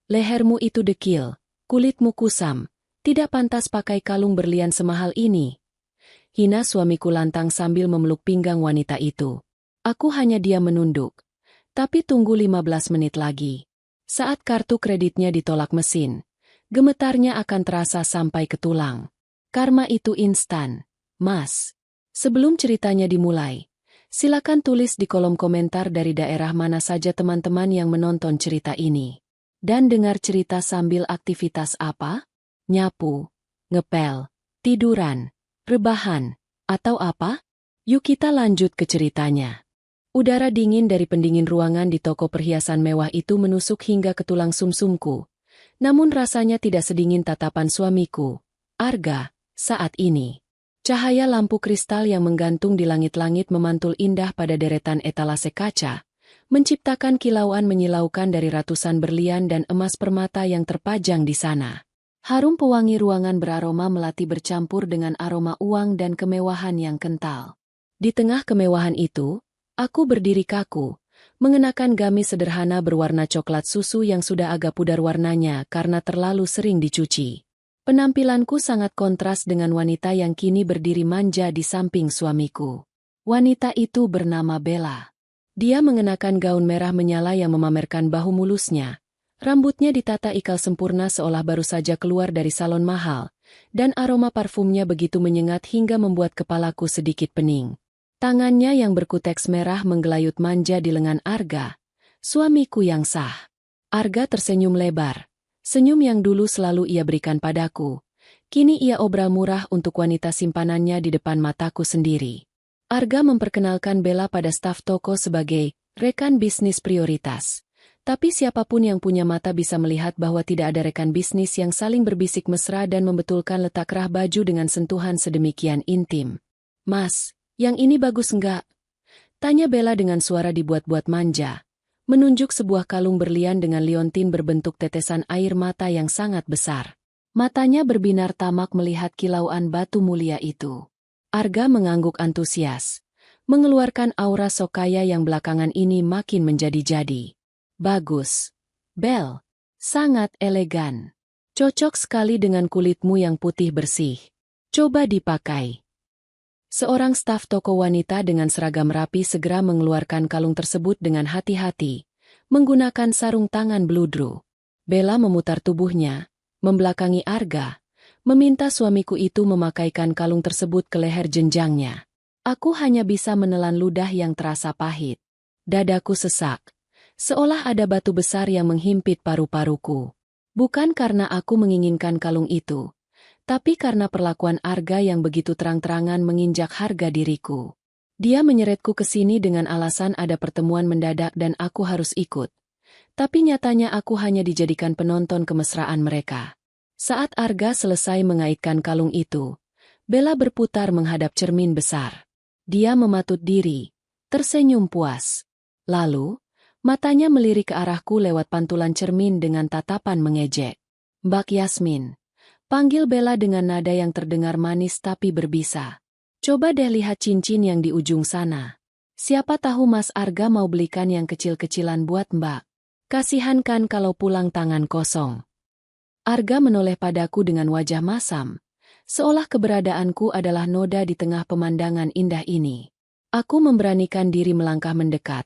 Lehermu itu dekil, kulitmu kusam, tidak pantas pakai kalung berlian semahal ini. Hina suamiku lantang sambil memeluk pinggang wanita itu. Aku hanya diam menunduk. Tapi tunggu 15 menit lagi. Saat kartu kreditnya ditolak mesin, gemetarnya akan terasa sampai ke tulang. Karma itu instan, Mas. Sebelum ceritanya dimulai, silakan tulis di kolom komentar dari daerah mana saja teman-teman yang menonton cerita ini. Dan dengar cerita sambil aktivitas apa? Nyapu, ngepel, tiduran, rebahan, atau apa? Yuk kita lanjut ke ceritanya. Udara dingin dari pendingin ruangan di toko perhiasan mewah itu menusuk hingga ke tulang sumsumku. Namun rasanya tidak sedingin tatapan suamiku, Arga, saat ini. Cahaya lampu kristal yang menggantung di langit-langit memantul indah pada deretan etalase kaca, menciptakan kilauan menyilaukan dari ratusan berlian dan emas permata yang terpajang di sana. Harum pewangi ruangan beraroma melati bercampur dengan aroma uang dan kemewahan yang kental. Di tengah kemewahan itu, aku berdiri kaku, mengenakan gamis sederhana berwarna coklat susu yang sudah agak pudar warnanya karena terlalu sering dicuci. Penampilanku sangat kontras dengan wanita yang kini berdiri manja di samping suamiku. Wanita itu bernama Bella. Dia mengenakan gaun merah menyala yang memamerkan bahu mulusnya. Rambutnya ditata ikal sempurna seolah baru saja keluar dari salon mahal, dan aroma parfumnya begitu menyengat hingga membuat kepalaku sedikit pening. Tangannya yang berkuteks merah menggelayut manja di lengan Arga, suamiku yang sah. Arga tersenyum lebar, senyum yang dulu selalu ia berikan padaku. Kini ia obral murah untuk wanita simpanannya di depan mataku sendiri. Arga memperkenalkan Bella pada staf toko sebagai rekan bisnis prioritas. Tapi siapapun yang punya mata bisa melihat bahwa tidak ada rekan bisnis yang saling berbisik mesra dan membetulkan letak rah baju dengan sentuhan sedemikian intim. Mas, yang ini bagus enggak? Tanya Bella dengan suara dibuat-buat manja, menunjuk sebuah kalung berlian dengan liontin berbentuk tetesan air mata yang sangat besar. Matanya berbinar tamak melihat kilauan batu mulia itu. Arga mengangguk antusias, mengeluarkan aura sok kaya yang belakangan ini makin menjadi-jadi. Bagus, Bel. Sangat elegan. Cocok sekali dengan kulitmu yang putih bersih. Coba dipakai. Seorang staf toko wanita dengan seragam rapi segera mengeluarkan kalung tersebut dengan hati-hati, menggunakan sarung tangan bludru. Bella memutar tubuhnya, membelakangi Arga, meminta suamiku itu memakaikan kalung tersebut ke leher jenjangnya. Aku hanya bisa menelan ludah yang terasa pahit. Dadaku sesak. Seolah ada batu besar yang menghimpit paru-paruku. Bukan karena aku menginginkan kalung itu, tapi karena perlakuan Arga yang begitu terang-terangan menginjak harga diriku. Dia menyeretku ke sini dengan alasan ada pertemuan mendadak dan aku harus ikut. Tapi nyatanya aku hanya dijadikan penonton kemesraan mereka. Saat Arga selesai mengaitkan kalung itu, Bella berputar menghadap cermin besar. Dia mematut diri, tersenyum puas. Lalu, matanya melirik ke arahku lewat pantulan cermin dengan tatapan mengejek. Mbak Yasmin, panggil Bella dengan nada yang terdengar manis tapi berbisa. Coba deh lihat cincin yang di ujung sana. Siapa tahu Mas Arga mau belikan yang kecil-kecilan buat Mbak. Kasihan kan kalau pulang tangan kosong. Arga menoleh padaku dengan wajah masam, seolah keberadaanku adalah noda di tengah pemandangan indah ini. Aku memberanikan diri melangkah mendekat.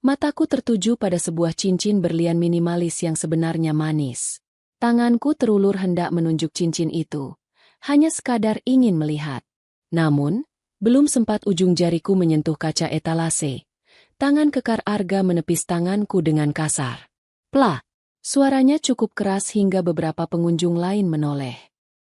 Mataku tertuju pada sebuah cincin berlian minimalis yang sebenarnya manis. Tanganku terulur hendak menunjuk cincin itu, hanya sekadar ingin melihat. Namun, belum sempat ujung jariku menyentuh kaca etalase, tangan kekar Arga menepis tanganku dengan kasar. Plah! Suaranya cukup keras hingga beberapa pengunjung lain menoleh.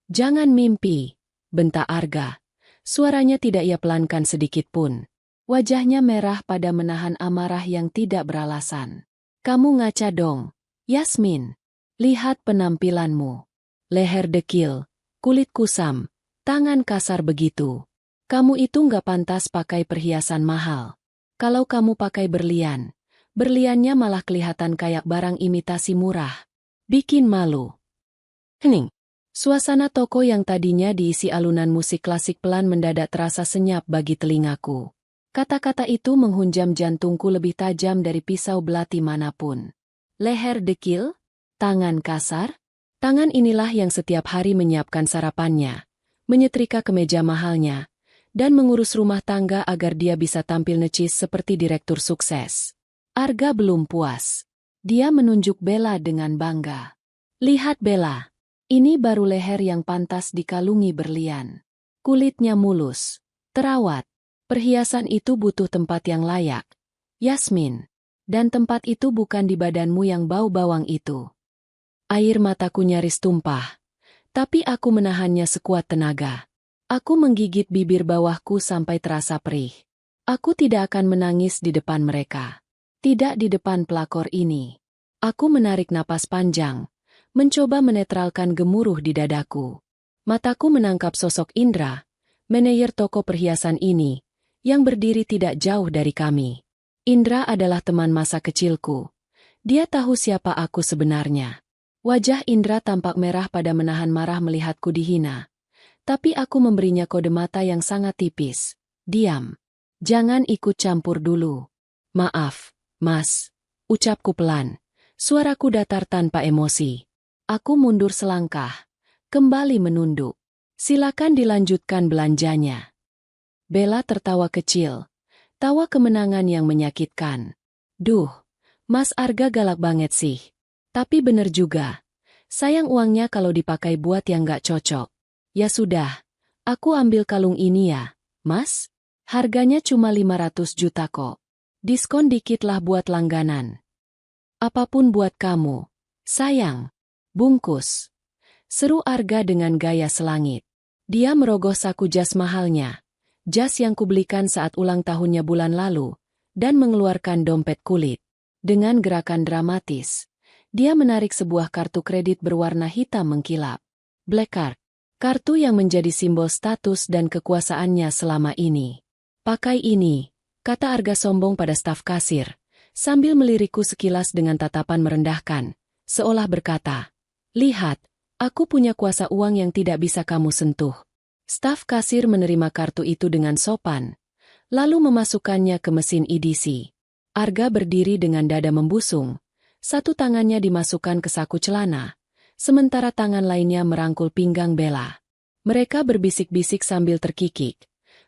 Jangan mimpi, bentak Arga. Suaranya tidak ia pelankan sedikit pun. Wajahnya merah pada menahan amarah yang tidak beralasan. Kamu ngaca dong, Yasmin. Lihat penampilanmu. Leher dekil, kulit kusam, tangan kasar begitu. Kamu itu nggak pantas pakai perhiasan mahal. Kalau kamu pakai berlian, berliannya malah kelihatan kayak barang imitasi murah. Bikin malu. Hening. Suasana toko yang tadinya diisi alunan musik klasik pelan mendadak terasa senyap bagi telingaku. Kata-kata itu menghunjam jantungku lebih tajam dari pisau belati manapun. Leher dekil? Tangan kasar? Tangan inilah yang setiap hari menyiapkan sarapannya, menyetrika kemeja mahalnya, dan mengurus rumah tangga agar dia bisa tampil necis seperti direktur sukses. Arga belum puas. Dia menunjuk Bella dengan bangga. Lihat Bella, ini baru leher yang pantas dikalungi berlian. Kulitnya mulus, terawat. Perhiasan itu butuh tempat yang layak, Yasmin. Dan tempat itu bukan di badanmu yang bau bawang itu. Air mataku nyaris tumpah, tapi aku menahannya sekuat tenaga. Aku menggigit bibir bawahku sampai terasa perih. Aku tidak akan menangis di depan mereka. Tidak di depan pelakor ini. Aku menarik napas panjang, mencoba menetralkan gemuruh di dadaku. Mataku menangkap sosok Indra, manajer toko perhiasan ini, yang berdiri tidak jauh dari kami. Indra adalah teman masa kecilku. Dia tahu siapa aku sebenarnya. Wajah Indra tampak merah pada menahan marah melihatku dihina. Tapi aku memberinya kode mata yang sangat tipis. Diam. Jangan ikut campur dulu. Maaf, Mas. Ucapku pelan. Suaraku datar tanpa emosi. Aku mundur selangkah. Kembali menunduk. Silakan dilanjutkan belanjanya. Bella tertawa kecil. Tawa kemenangan yang menyakitkan. Duh, Mas Arga galak banget sih. Tapi bener juga. Sayang uangnya kalau dipakai buat yang gak cocok. Ya sudah, aku ambil kalung ini ya, Mas. Harganya cuma 500 juta kok. Diskon dikit lah buat langganan. Apapun buat kamu. Sayang. Bungkus. Seru Arga dengan gaya selangit. Dia merogoh saku jas mahalnya. Jas yang kubelikan saat ulang tahunnya bulan lalu. Dan mengeluarkan dompet kulit. Dengan gerakan dramatis. Dia menarik sebuah kartu kredit berwarna hitam mengkilap. Black Card. Kartu yang menjadi simbol status dan kekuasaannya selama ini. Pakai ini. Kata Arga sombong pada staf kasir, sambil melirikku sekilas dengan tatapan merendahkan, seolah berkata, lihat, aku punya kuasa uang yang tidak bisa kamu sentuh. Staf kasir menerima kartu itu dengan sopan, lalu memasukkannya ke mesin EDC. Arga berdiri dengan dada membusung, satu tangannya dimasukkan ke saku celana, sementara tangan lainnya merangkul pinggang Bella. Mereka berbisik-bisik sambil terkikik.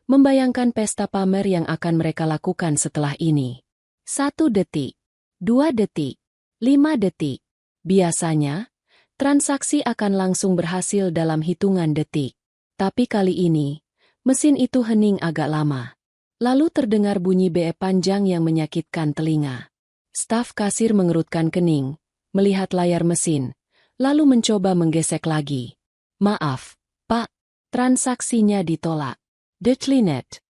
Membayangkan pesta pamer yang akan mereka lakukan setelah ini. 1 detik, 2 detik, 5 detik. Biasanya, transaksi akan langsung berhasil dalam hitungan detik. Tapi kali ini, mesin itu hening agak lama. Lalu terdengar bunyi beep panjang yang menyakitkan telinga. Staf kasir mengerutkan kening, melihat layar mesin, lalu mencoba menggesek lagi. Maaf, Pak, transaksinya ditolak. Declinet.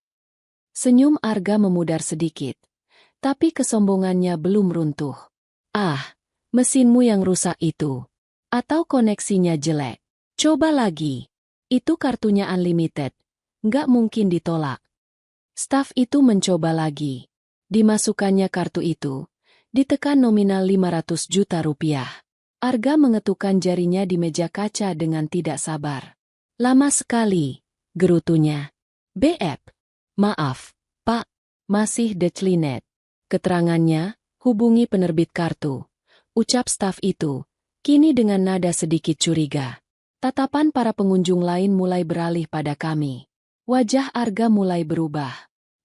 Senyum Arga memudar sedikit. Tapi kesombongannya belum runtuh. Ah, mesinmu yang rusak itu. Atau koneksinya jelek. Coba lagi. Itu kartunya unlimited. Nggak mungkin ditolak. Staf itu mencoba lagi. Dimasukkannya kartu itu. Ditekan nominal 500 juta rupiah. Arga mengetukkan jarinya di meja kaca dengan tidak sabar. Lama sekali, gerutunya. BF. Maaf, Pak. Masih declinet. Keterangannya, hubungi penerbit kartu. Ucap staf itu, kini dengan nada sedikit curiga. Tatapan para pengunjung lain mulai beralih pada kami. Wajah Arga mulai berubah.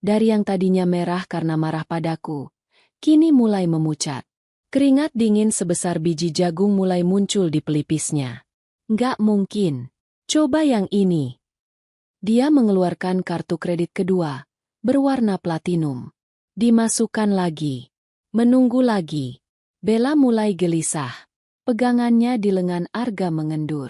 Dari yang tadinya merah karena marah padaku, kini mulai memucat. Keringat dingin sebesar biji jagung mulai muncul di pelipisnya. Nggak mungkin. Coba yang ini. Dia mengeluarkan kartu kredit kedua, berwarna platinum. Dimasukkan lagi. Menunggu lagi. Bella mulai gelisah. Pegangannya di lengan Arga mengendur.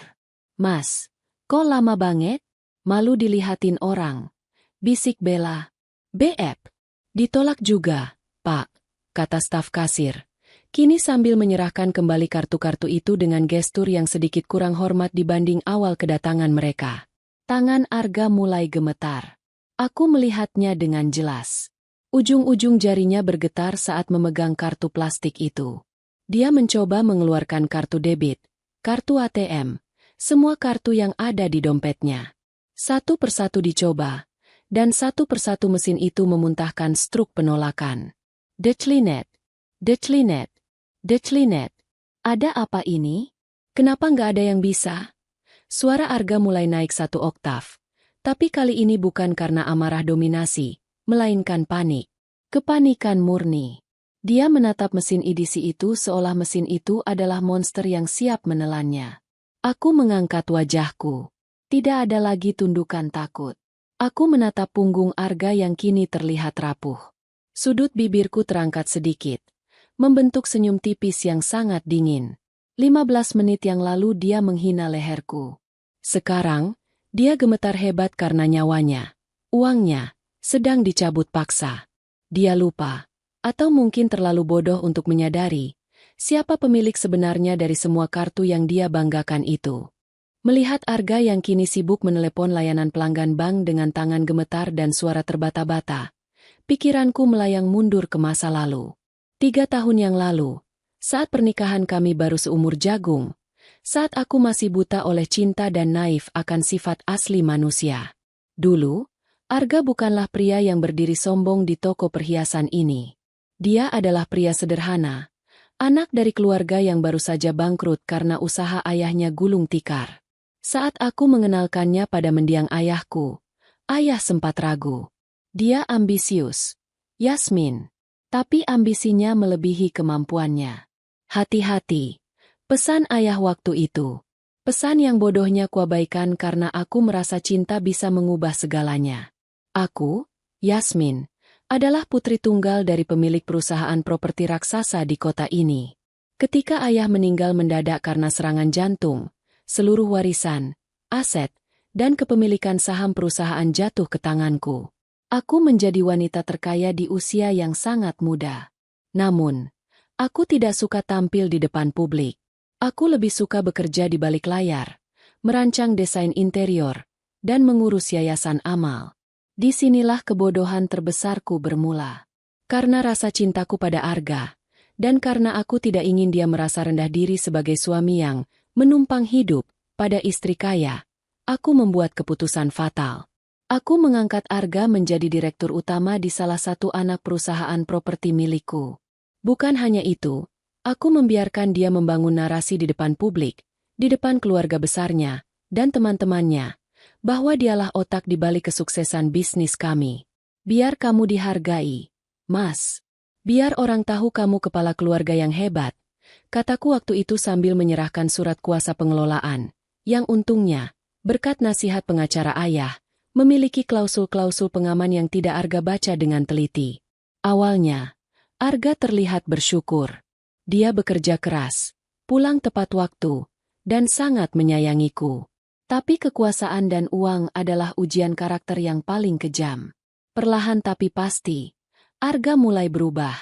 Mas, kok lama banget? Malu dilihatin orang. Bisik Bella. BF. Ditolak juga, Pak, kata staf kasir. Kini sambil menyerahkan kembali kartu-kartu itu dengan gestur yang sedikit kurang hormat dibanding awal kedatangan mereka. Tangan Arga mulai gemetar. Aku melihatnya dengan jelas. Ujung-ujung jarinya bergetar saat memegang kartu plastik itu. Dia mencoba mengeluarkan kartu debit, kartu ATM, semua kartu yang ada di dompetnya. Satu persatu dicoba, dan satu persatu mesin itu memuntahkan struk penolakan. Declinet, declinet, declinet. Ada apa ini? Kenapa nggak ada yang bisa? Suara Arga mulai naik 1 oktav. Tapi kali ini bukan karena amarah dominasi, melainkan panik. Kepanikan murni. Dia menatap mesin edisi itu seolah mesin itu adalah monster yang siap menelannya. Aku mengangkat wajahku. Tidak ada lagi tundukan takut. Aku menatap punggung Arga yang kini terlihat rapuh. Sudut bibirku terangkat sedikit, membentuk senyum tipis yang sangat dingin. 15 menit yang lalu dia menghina leherku. Sekarang, dia gemetar hebat karena nyawanya, uangnya, sedang dicabut paksa. Dia lupa, atau mungkin terlalu bodoh untuk menyadari, siapa pemilik sebenarnya dari semua kartu yang dia banggakan itu. Melihat Arga yang kini sibuk menelepon layanan pelanggan bank dengan tangan gemetar dan suara terbata-bata, pikiranku melayang mundur ke masa lalu. 3 tahun yang lalu, saat pernikahan kami baru seumur jagung, saat aku masih buta oleh cinta dan naif akan sifat asli manusia. Dulu, Arga bukanlah pria yang berdiri sombong di toko perhiasan ini. Dia adalah pria sederhana, anak dari keluarga yang baru saja bangkrut karena usaha ayahnya gulung tikar. Saat aku mengenalkannya pada mendiang ayahku, ayah sempat ragu. Dia ambisius, Yasmin, tapi ambisinya melebihi kemampuannya. Hati-hati, pesan ayah waktu itu. Pesan yang bodohnya kuabaikan karena aku merasa cinta bisa mengubah segalanya. Aku, Yasmin, adalah putri tunggal dari pemilik perusahaan properti raksasa di kota ini. Ketika ayah meninggal mendadak karena serangan jantung, seluruh warisan, aset, dan kepemilikan saham perusahaan jatuh ke tanganku. Aku menjadi wanita terkaya di usia yang sangat muda. Namun, aku tidak suka tampil di depan publik. Aku lebih suka bekerja di balik layar, merancang desain interior, dan mengurus yayasan amal. Disinilah kebodohan terbesarku bermula. Karena rasa cintaku pada Arga, dan karena aku tidak ingin dia merasa rendah diri sebagai suami yang menumpang hidup pada istri kaya, aku membuat keputusan fatal. Aku mengangkat Arga menjadi direktur utama di salah satu anak perusahaan properti milikku. Bukan hanya itu, aku membiarkan dia membangun narasi di depan publik, di depan keluarga besarnya, dan teman-temannya, bahwa dialah otak di balik kesuksesan bisnis kami. Biar kamu dihargai, Mas. Biar orang tahu kamu kepala keluarga yang hebat, kataku waktu itu sambil menyerahkan surat kuasa pengelolaan, yang untungnya, berkat nasihat pengacara ayah, memiliki klausul-klausul pengaman yang tidak Arga baca dengan teliti. Awalnya, Arga terlihat bersyukur. Dia bekerja keras, pulang tepat waktu, dan sangat menyayangiku. Tapi kekuasaan dan uang adalah ujian karakter yang paling kejam. Perlahan tapi pasti, Arga mulai berubah.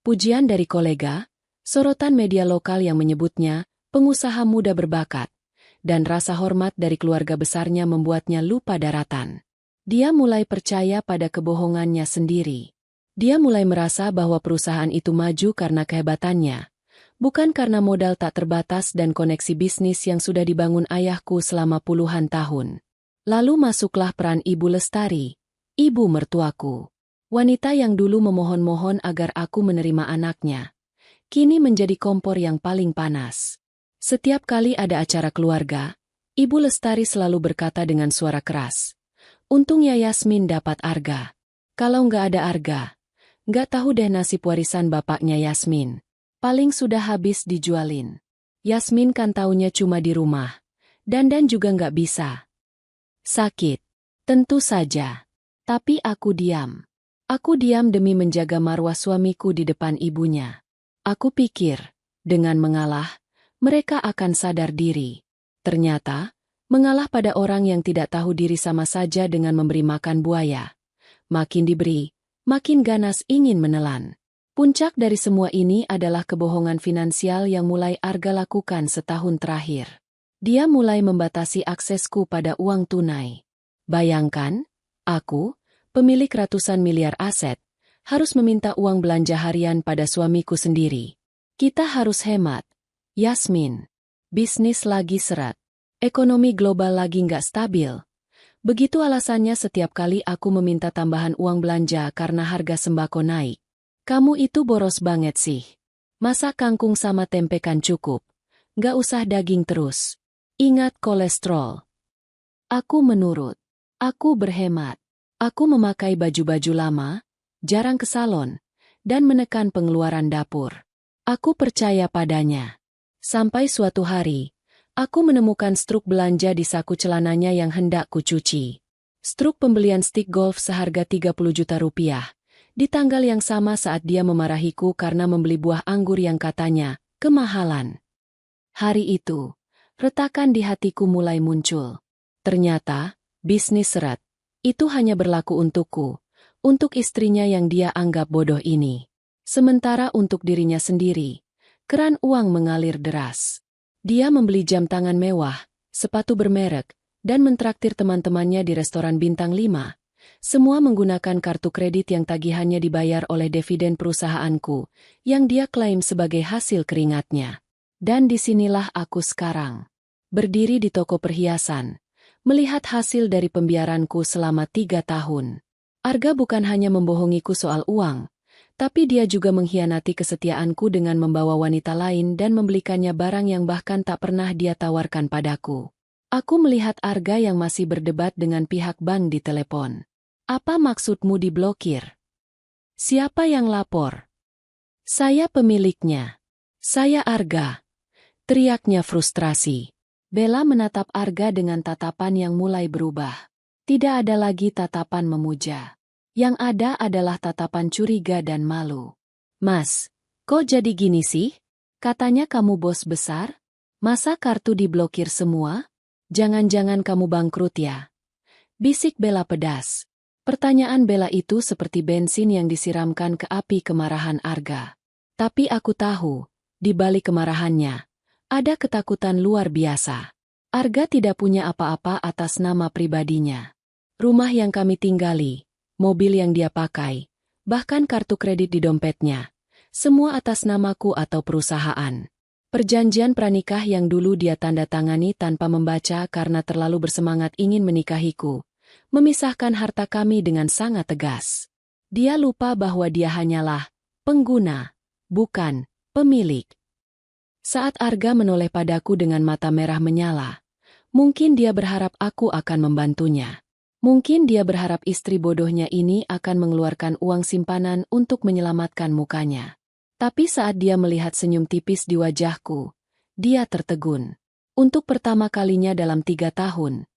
Pujian dari kolega, sorotan media lokal yang menyebutnya pengusaha muda berbakat, dan rasa hormat dari keluarga besarnya membuatnya lupa daratan. Dia mulai percaya pada kebohongannya sendiri. Dia mulai merasa bahwa perusahaan itu maju karena kehebatannya, bukan karena modal tak terbatas dan koneksi bisnis yang sudah dibangun ayahku selama puluhan tahun. Lalu masuklah peran Ibu Lestari, ibu mertuaku. Wanita yang dulu memohon-mohon agar aku menerima anaknya, kini menjadi kompor yang paling panas. Setiap kali ada acara keluarga, Ibu Lestari selalu berkata dengan suara keras, "Untungnya Yasmin dapat Arga. Kalau nggak ada Arga, nggak tahu deh nasib warisan bapaknya Yasmin. Paling sudah habis dijualin. Yasmin kan taunya cuma di rumah. Dandan juga nggak bisa. Sakit. Tentu saja. Tapi aku diam. Aku diam demi menjaga marwah suamiku di depan ibunya. Aku pikir, dengan mengalah, mereka akan sadar diri. Ternyata, mengalah pada orang yang tidak tahu diri sama saja dengan memberi makan buaya. Makin diberi, makin ganas ingin menelan. Puncak dari semua ini adalah kebohongan finansial yang mulai Arga lakukan setahun terakhir. Dia mulai membatasi aksesku pada uang tunai. Bayangkan, aku, pemilik ratusan miliar aset, harus meminta uang belanja harian pada suamiku sendiri. Kita harus hemat. Yasmin, bisnis lagi seret. Ekonomi global lagi nggak stabil. Begitu alasannya setiap kali aku meminta tambahan uang belanja karena harga sembako naik. Kamu itu boros banget sih. Masak kangkung sama tempe kan cukup. Nggak usah daging terus. Ingat kolesterol. Aku menurut. Aku berhemat. Aku memakai baju-baju lama, jarang ke salon, dan menekan pengeluaran dapur. Aku percaya padanya. Sampai suatu hari, aku menemukan struk belanja di saku celananya yang hendak kucuci. Struk pembelian stik golf seharga 30 juta rupiah. Di tanggal yang sama saat dia memarahiku karena membeli buah anggur yang katanya kemahalan. Hari itu, retakan di hatiku mulai muncul. Ternyata, bisnis seret. Itu hanya berlaku untukku, untuk istrinya yang dia anggap bodoh ini. Sementara untuk dirinya sendiri, keran uang mengalir deras. Dia membeli jam tangan mewah, sepatu bermerek, dan mentraktir teman-temannya di restoran bintang 5. Semua menggunakan kartu kredit yang tagihannya dibayar oleh dividen perusahaanku, yang dia klaim sebagai hasil keringatnya. Dan disinilah aku sekarang. Berdiri di toko perhiasan, melihat hasil dari pembiaranku selama 3 tahun. Arga bukan hanya membohongiku soal uang, tapi dia juga mengkhianati kesetiaanku dengan membawa wanita lain dan membelikannya barang yang bahkan tak pernah dia tawarkan padaku. Aku melihat Arga yang masih berdebat dengan pihak bank di telepon. Apa maksudmu diblokir? Siapa yang lapor? Saya pemiliknya. Saya Arga. Teriaknya frustrasi. Bella menatap Arga dengan tatapan yang mulai berubah. Tidak ada lagi tatapan memuja. Yang ada adalah tatapan curiga dan malu. Mas, kok jadi gini sih? Katanya kamu bos besar? Masa kartu diblokir semua? Jangan-jangan kamu bangkrut ya? Bisik Bella pedas. Pertanyaan Bella itu seperti bensin yang disiramkan ke api kemarahan Arga. Tapi aku tahu, di balik kemarahannya, ada ketakutan luar biasa. Arga tidak punya apa-apa atas nama pribadinya. Rumah yang kami tinggali, mobil yang dia pakai, bahkan kartu kredit di dompetnya, semua atas namaku atau perusahaan. Perjanjian pranikah yang dulu dia tanda tangani tanpa membaca karena terlalu bersemangat ingin menikahiku, memisahkan harta kami dengan sangat tegas. Dia lupa bahwa dia hanyalah pengguna, bukan pemilik. Saat Arga menoleh padaku dengan mata merah menyala, mungkin dia berharap aku akan membantunya. Mungkin dia berharap istri bodohnya ini akan mengeluarkan uang simpanan untuk menyelamatkan mukanya. Tapi saat dia melihat senyum tipis di wajahku, dia tertegun. Untuk pertama kalinya dalam 3 tahun,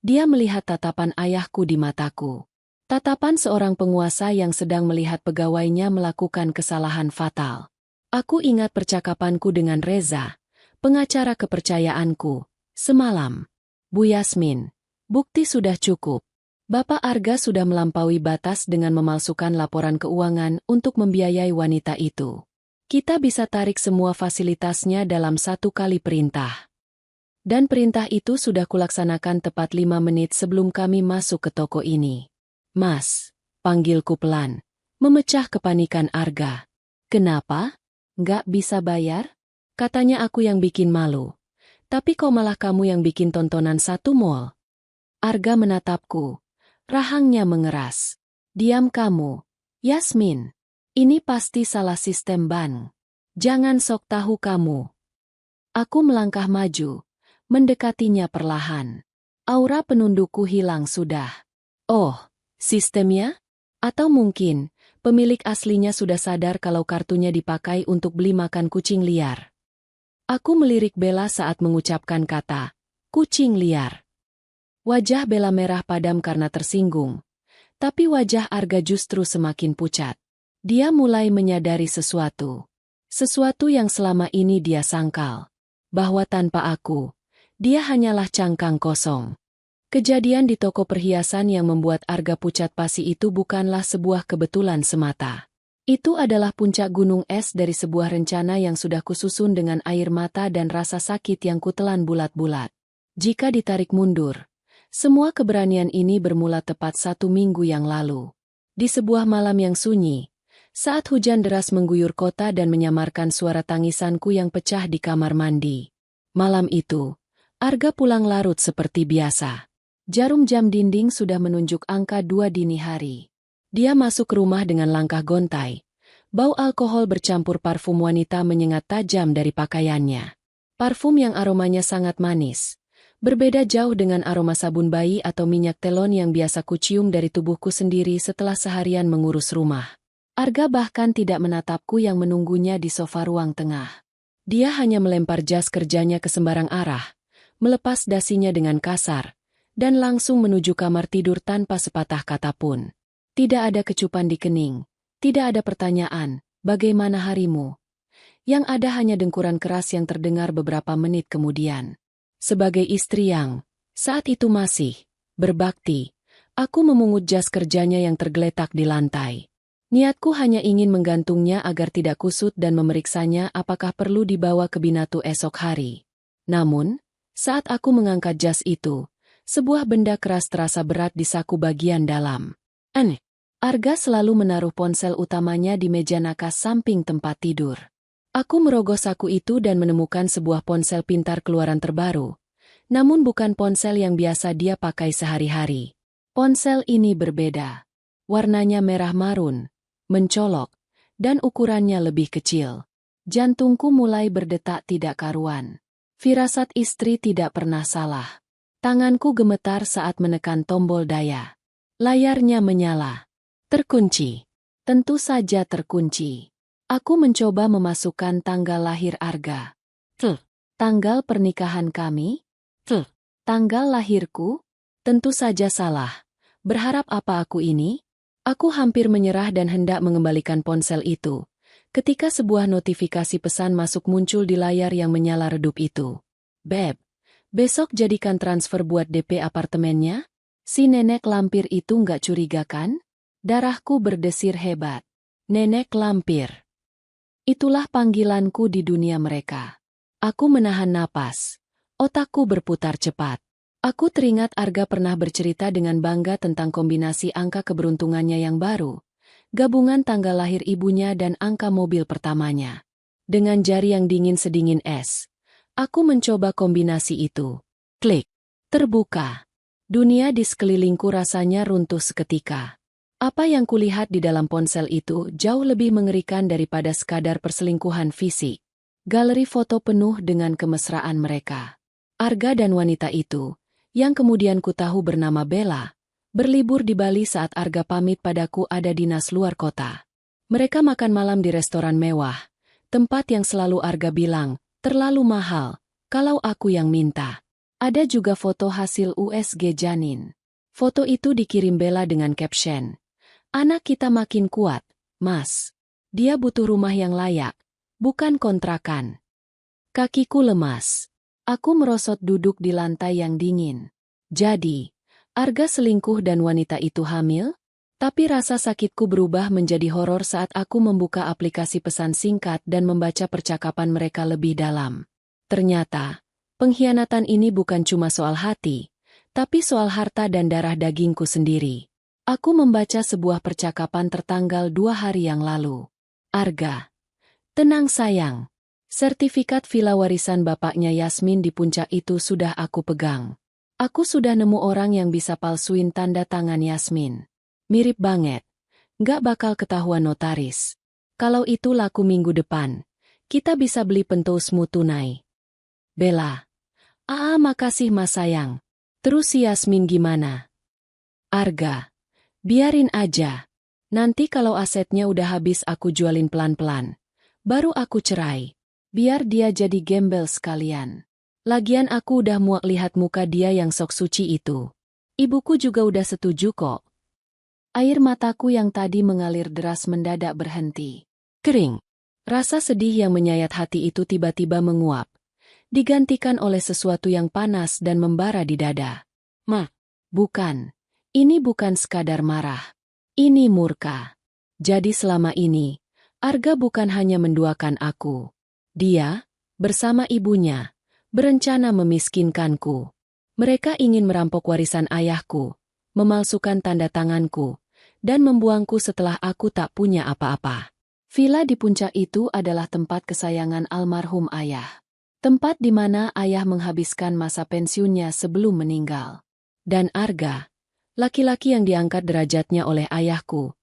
dia melihat tatapan ayahku di mataku. Tatapan seorang penguasa yang sedang melihat pegawainya melakukan kesalahan fatal. Aku ingat percakapanku dengan Reza, pengacara kepercayaanku, semalam. Bu Yasmin, bukti sudah cukup. Bapak Arga sudah melampaui batas dengan memalsukan laporan keuangan untuk membiayai wanita itu. Kita bisa tarik semua fasilitasnya dalam 1 kali perintah. Dan perintah itu sudah kulaksanakan tepat 5 menit sebelum kami masuk ke toko ini. Mas, panggilku pelan, memecah kepanikan Arga. Kenapa? Nggak bisa bayar? Katanya aku yang bikin malu. Tapi kok malah kamu yang bikin tontonan 1 mall? Arga menatapku. Rahangnya mengeras. Diam kamu, Yasmin. Ini pasti salah sistem bank. Jangan sok tahu kamu. Aku melangkah maju, mendekatinya perlahan. Aura penundukku hilang sudah. Oh, sistemnya? Atau mungkin, pemilik aslinya sudah sadar kalau kartunya dipakai untuk beli makan kucing liar. Aku melirik Bella saat mengucapkan kata, kucing liar. Wajah Bella merah padam karena tersinggung. Tapi wajah Arga justru semakin pucat. Dia mulai menyadari sesuatu. Sesuatu yang selama ini dia sangkal. Bahwa tanpa aku, dia hanyalah cangkang kosong. Kejadian di toko perhiasan yang membuat Arga pucat pasi itu bukanlah sebuah kebetulan semata. Itu adalah puncak gunung es dari sebuah rencana yang sudah kususun dengan air mata dan rasa sakit yang kutelan bulat-bulat. Jika ditarik mundur, semua keberanian ini bermula tepat 1 minggu yang lalu. Di sebuah malam yang sunyi, saat hujan deras mengguyur kota dan menyamarkan suara tangisanku yang pecah di kamar mandi. Malam itu, Arga pulang larut seperti biasa. Jarum jam dinding sudah menunjuk angka 2 dini hari. Dia masuk ke rumah dengan langkah gontai, Bau alkohol bercampur parfum wanita menyengat tajam dari pakaiannya. Parfum yang aromanya sangat manis. Berbeda jauh dengan aroma sabun bayi atau minyak telon yang biasa kucium dari tubuhku sendiri setelah seharian mengurus rumah. Arga bahkan tidak menatapku yang menunggunya di sofa ruang tengah. Dia hanya melempar jas kerjanya ke sembarang arah, melepas dasinya dengan kasar, dan langsung menuju kamar tidur tanpa sepatah kata pun. Tidak ada kecupan di kening, tidak ada pertanyaan, bagaimana harimu? Yang ada hanya dengkuran keras yang terdengar beberapa menit kemudian. Sebagai istri yang, saat itu masih, berbakti, aku memungut jas kerjanya yang tergeletak di lantai. Niatku hanya ingin menggantungnya agar tidak kusut dan memeriksanya apakah perlu dibawa ke Binatu esok hari. Namun, saat aku mengangkat jas itu, sebuah benda keras terasa berat di saku bagian dalam. Aneh. Arga selalu menaruh ponsel utamanya di meja nakas samping tempat tidur. Aku merogoh saku itu dan menemukan sebuah ponsel pintar keluaran terbaru. Namun bukan ponsel yang biasa dia pakai sehari-hari. Ponsel ini berbeda. Warnanya merah marun, mencolok, dan ukurannya lebih kecil. Jantungku mulai berdetak tidak karuan. Firasat istri tidak pernah salah. Tanganku gemetar saat menekan tombol daya. Layarnya menyala. Terkunci. Tentu saja terkunci. Aku mencoba memasukkan tanggal lahir Arga. Tanggal pernikahan kami? Tanggal lahirku? Tentu saja salah. Berharap apa aku ini? Aku hampir menyerah dan hendak mengembalikan ponsel itu, ketika sebuah notifikasi pesan masuk muncul di layar yang menyala redup itu. Beb, besok jadikan transfer buat DP apartemennya? Si nenek lampir itu nggak curiga kan? Darahku berdesir hebat. Nenek lampir. Itulah panggilanku di dunia mereka. Aku menahan napas. Otakku berputar cepat. Aku teringat Arga pernah bercerita dengan bangga tentang kombinasi angka keberuntungannya yang baru, gabungan tanggal lahir ibunya dan angka mobil pertamanya. Dengan jari yang dingin sedingin es, aku mencoba kombinasi itu. Klik. Terbuka. Dunia di sekelilingku rasanya runtuh seketika. Apa yang kulihat di dalam ponsel itu jauh lebih mengerikan daripada sekadar perselingkuhan fisik. Galeri foto penuh dengan kemesraan mereka. Arga dan wanita itu, yang kemudian ku tahu bernama Bella, berlibur di Bali saat Arga pamit padaku ada dinas luar kota. Mereka makan malam di restoran mewah, tempat yang selalu Arga bilang, terlalu mahal, kalau aku yang minta. Ada juga foto hasil USG janin. Foto itu dikirim Bella dengan caption, "Anak kita makin kuat, Mas. Dia butuh rumah yang layak, bukan kontrakan." Kakiku lemas. Aku merosot duduk di lantai yang dingin. Jadi, Arga selingkuh dan wanita itu hamil? Tapi rasa sakitku berubah menjadi horor saat aku membuka aplikasi pesan singkat dan membaca percakapan mereka lebih dalam. Ternyata, pengkhianatan ini bukan cuma soal hati, tapi soal harta dan darah dagingku sendiri. Aku membaca sebuah percakapan tertanggal 2 hari yang lalu. Arga. Tenang sayang. Sertifikat villa warisan bapaknya Yasmin di puncak itu sudah aku pegang. Aku sudah nemu orang yang bisa palsuin tanda tangan Yasmin. Mirip banget. Nggak bakal ketahuan notaris. Kalau itu laku minggu depan, kita bisa beli pentosmu tunai. Bella. Makasih mas sayang. Terus si Yasmin gimana? Arga. Biarin aja. Nanti kalau asetnya udah habis aku jualin pelan-pelan. Baru aku cerai. Biar dia jadi gembel sekalian. Lagian aku udah muak lihat muka dia yang sok suci itu. Ibuku juga udah setuju kok. Air mataku yang tadi mengalir deras mendadak berhenti. Kering. Rasa sedih yang menyayat hati itu tiba-tiba menguap. Digantikan oleh sesuatu yang panas dan membara di dada. Bukan. Ini bukan sekadar marah. Ini murka. Jadi selama ini, Arga bukan hanya menduakan aku. Dia, bersama ibunya, berencana memiskinkanku. Mereka ingin merampok warisan ayahku, memalsukan tanda tanganku, dan membuangku setelah aku tak punya apa-apa. Villa di puncak itu adalah tempat kesayangan almarhum ayah. Tempat di mana ayah menghabiskan masa pensiunnya sebelum meninggal. Dan Arga, laki-laki yang diangkat derajatnya oleh ayahku,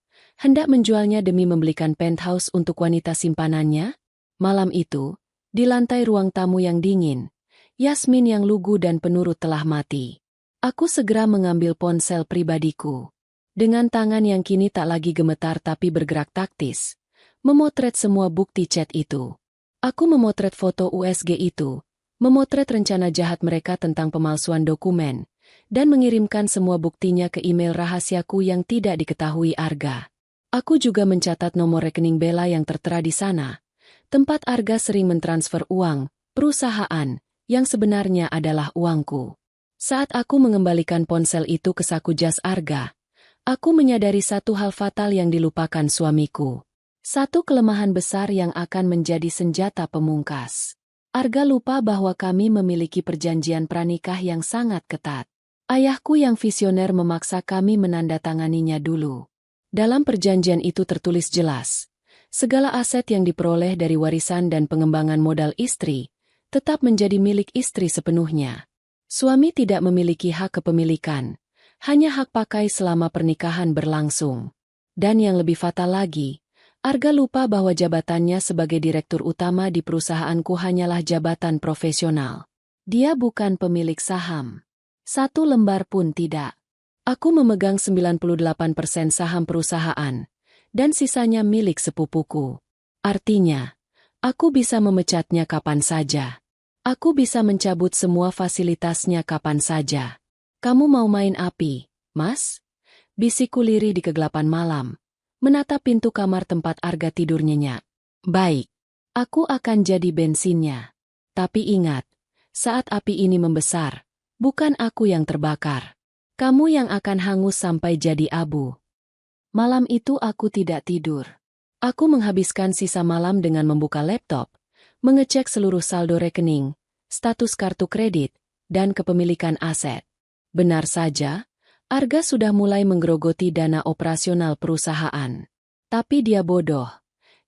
Hendak menjualnya demi membelikan penthouse untuk wanita simpanannya? Malam itu, di lantai ruang tamu yang dingin, Yasmin yang lugu dan penurut telah mati. Aku segera mengambil ponsel pribadiku. Dengan tangan yang kini tak lagi gemetar tapi bergerak taktis, memotret semua bukti chat itu. Aku memotret foto USG itu, memotret rencana jahat mereka tentang pemalsuan dokumen, dan mengirimkan semua buktinya ke email rahasiaku yang tidak diketahui Arga. Aku juga mencatat nomor rekening Bella yang tertera di sana, tempat Arga sering mentransfer uang, perusahaan, yang sebenarnya adalah uangku. Saat aku mengembalikan ponsel itu ke saku jas Arga, aku menyadari satu hal fatal yang dilupakan suamiku. Satu kelemahan besar yang akan menjadi senjata pemungkas. Arga lupa bahwa kami memiliki perjanjian pranikah yang sangat ketat. Ayahku yang visioner memaksa kami menandatanganinya dulu. Dalam perjanjian itu tertulis jelas, segala aset yang diperoleh dari warisan dan pengembangan modal istri, tetap menjadi milik istri sepenuhnya. Suami tidak memiliki hak kepemilikan, hanya hak pakai selama pernikahan berlangsung. Dan yang lebih fatal lagi, Arga lupa bahwa jabatannya sebagai direktur utama di perusahaanku hanyalah jabatan profesional. Dia bukan pemilik saham. Satu lembar pun tidak. Aku memegang 98% saham perusahaan, dan sisanya milik sepupuku. Artinya, aku bisa memecatnya kapan saja. Aku bisa mencabut semua fasilitasnya kapan saja. Kamu mau main api, Mas? Bisikku lirih di kegelapan malam, menatap pintu kamar tempat Arga tidur nyenyak. Baik, aku akan jadi bensinnya. Tapi ingat, saat api ini membesar, bukan aku yang terbakar. Kamu yang akan hangus sampai jadi abu. Malam itu aku tidak tidur. Aku menghabiskan sisa malam dengan membuka laptop, mengecek seluruh saldo rekening, status kartu kredit, dan kepemilikan aset. Benar saja, Arga sudah mulai menggerogoti dana operasional perusahaan. Tapi dia bodoh.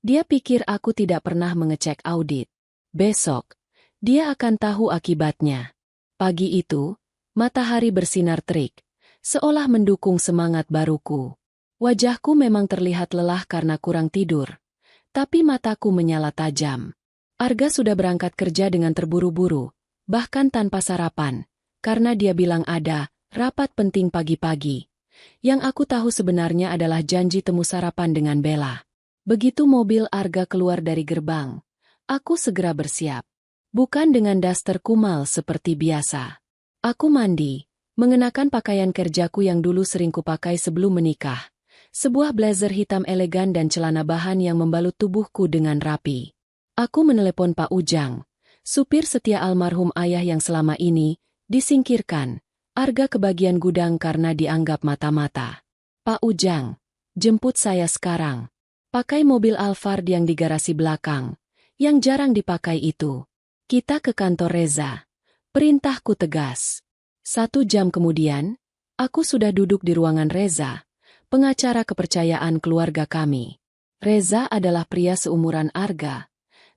Dia pikir aku tidak pernah mengecek audit. Besok, dia akan tahu akibatnya. Pagi itu, matahari bersinar terik, seolah mendukung semangat baruku. Wajahku memang terlihat lelah karena kurang tidur, tapi mataku menyala tajam. Arga sudah berangkat kerja dengan terburu-buru, bahkan tanpa sarapan, karena dia bilang ada rapat penting pagi-pagi. Yang aku tahu sebenarnya adalah janji temu sarapan dengan Bella. Begitu mobil Arga keluar dari gerbang, aku segera bersiap. Bukan dengan daster kumal seperti biasa. Aku mandi, mengenakan pakaian kerjaku yang dulu sering kupakai sebelum menikah. Sebuah blazer hitam elegan dan celana bahan yang membalut tubuhku dengan rapi. Aku menelepon Pak Ujang, supir setia almarhum ayah yang selama ini disingkirkan. Arga ke bagian gudang karena dianggap mata-mata. Pak Ujang, jemput saya sekarang. Pakai mobil Alphard yang di garasi belakang, yang jarang dipakai itu. Kita ke kantor Reza. Perintahku tegas. 1 jam kemudian, aku sudah duduk di ruangan Reza, pengacara kepercayaan keluarga kami. Reza adalah pria seumuran Arga,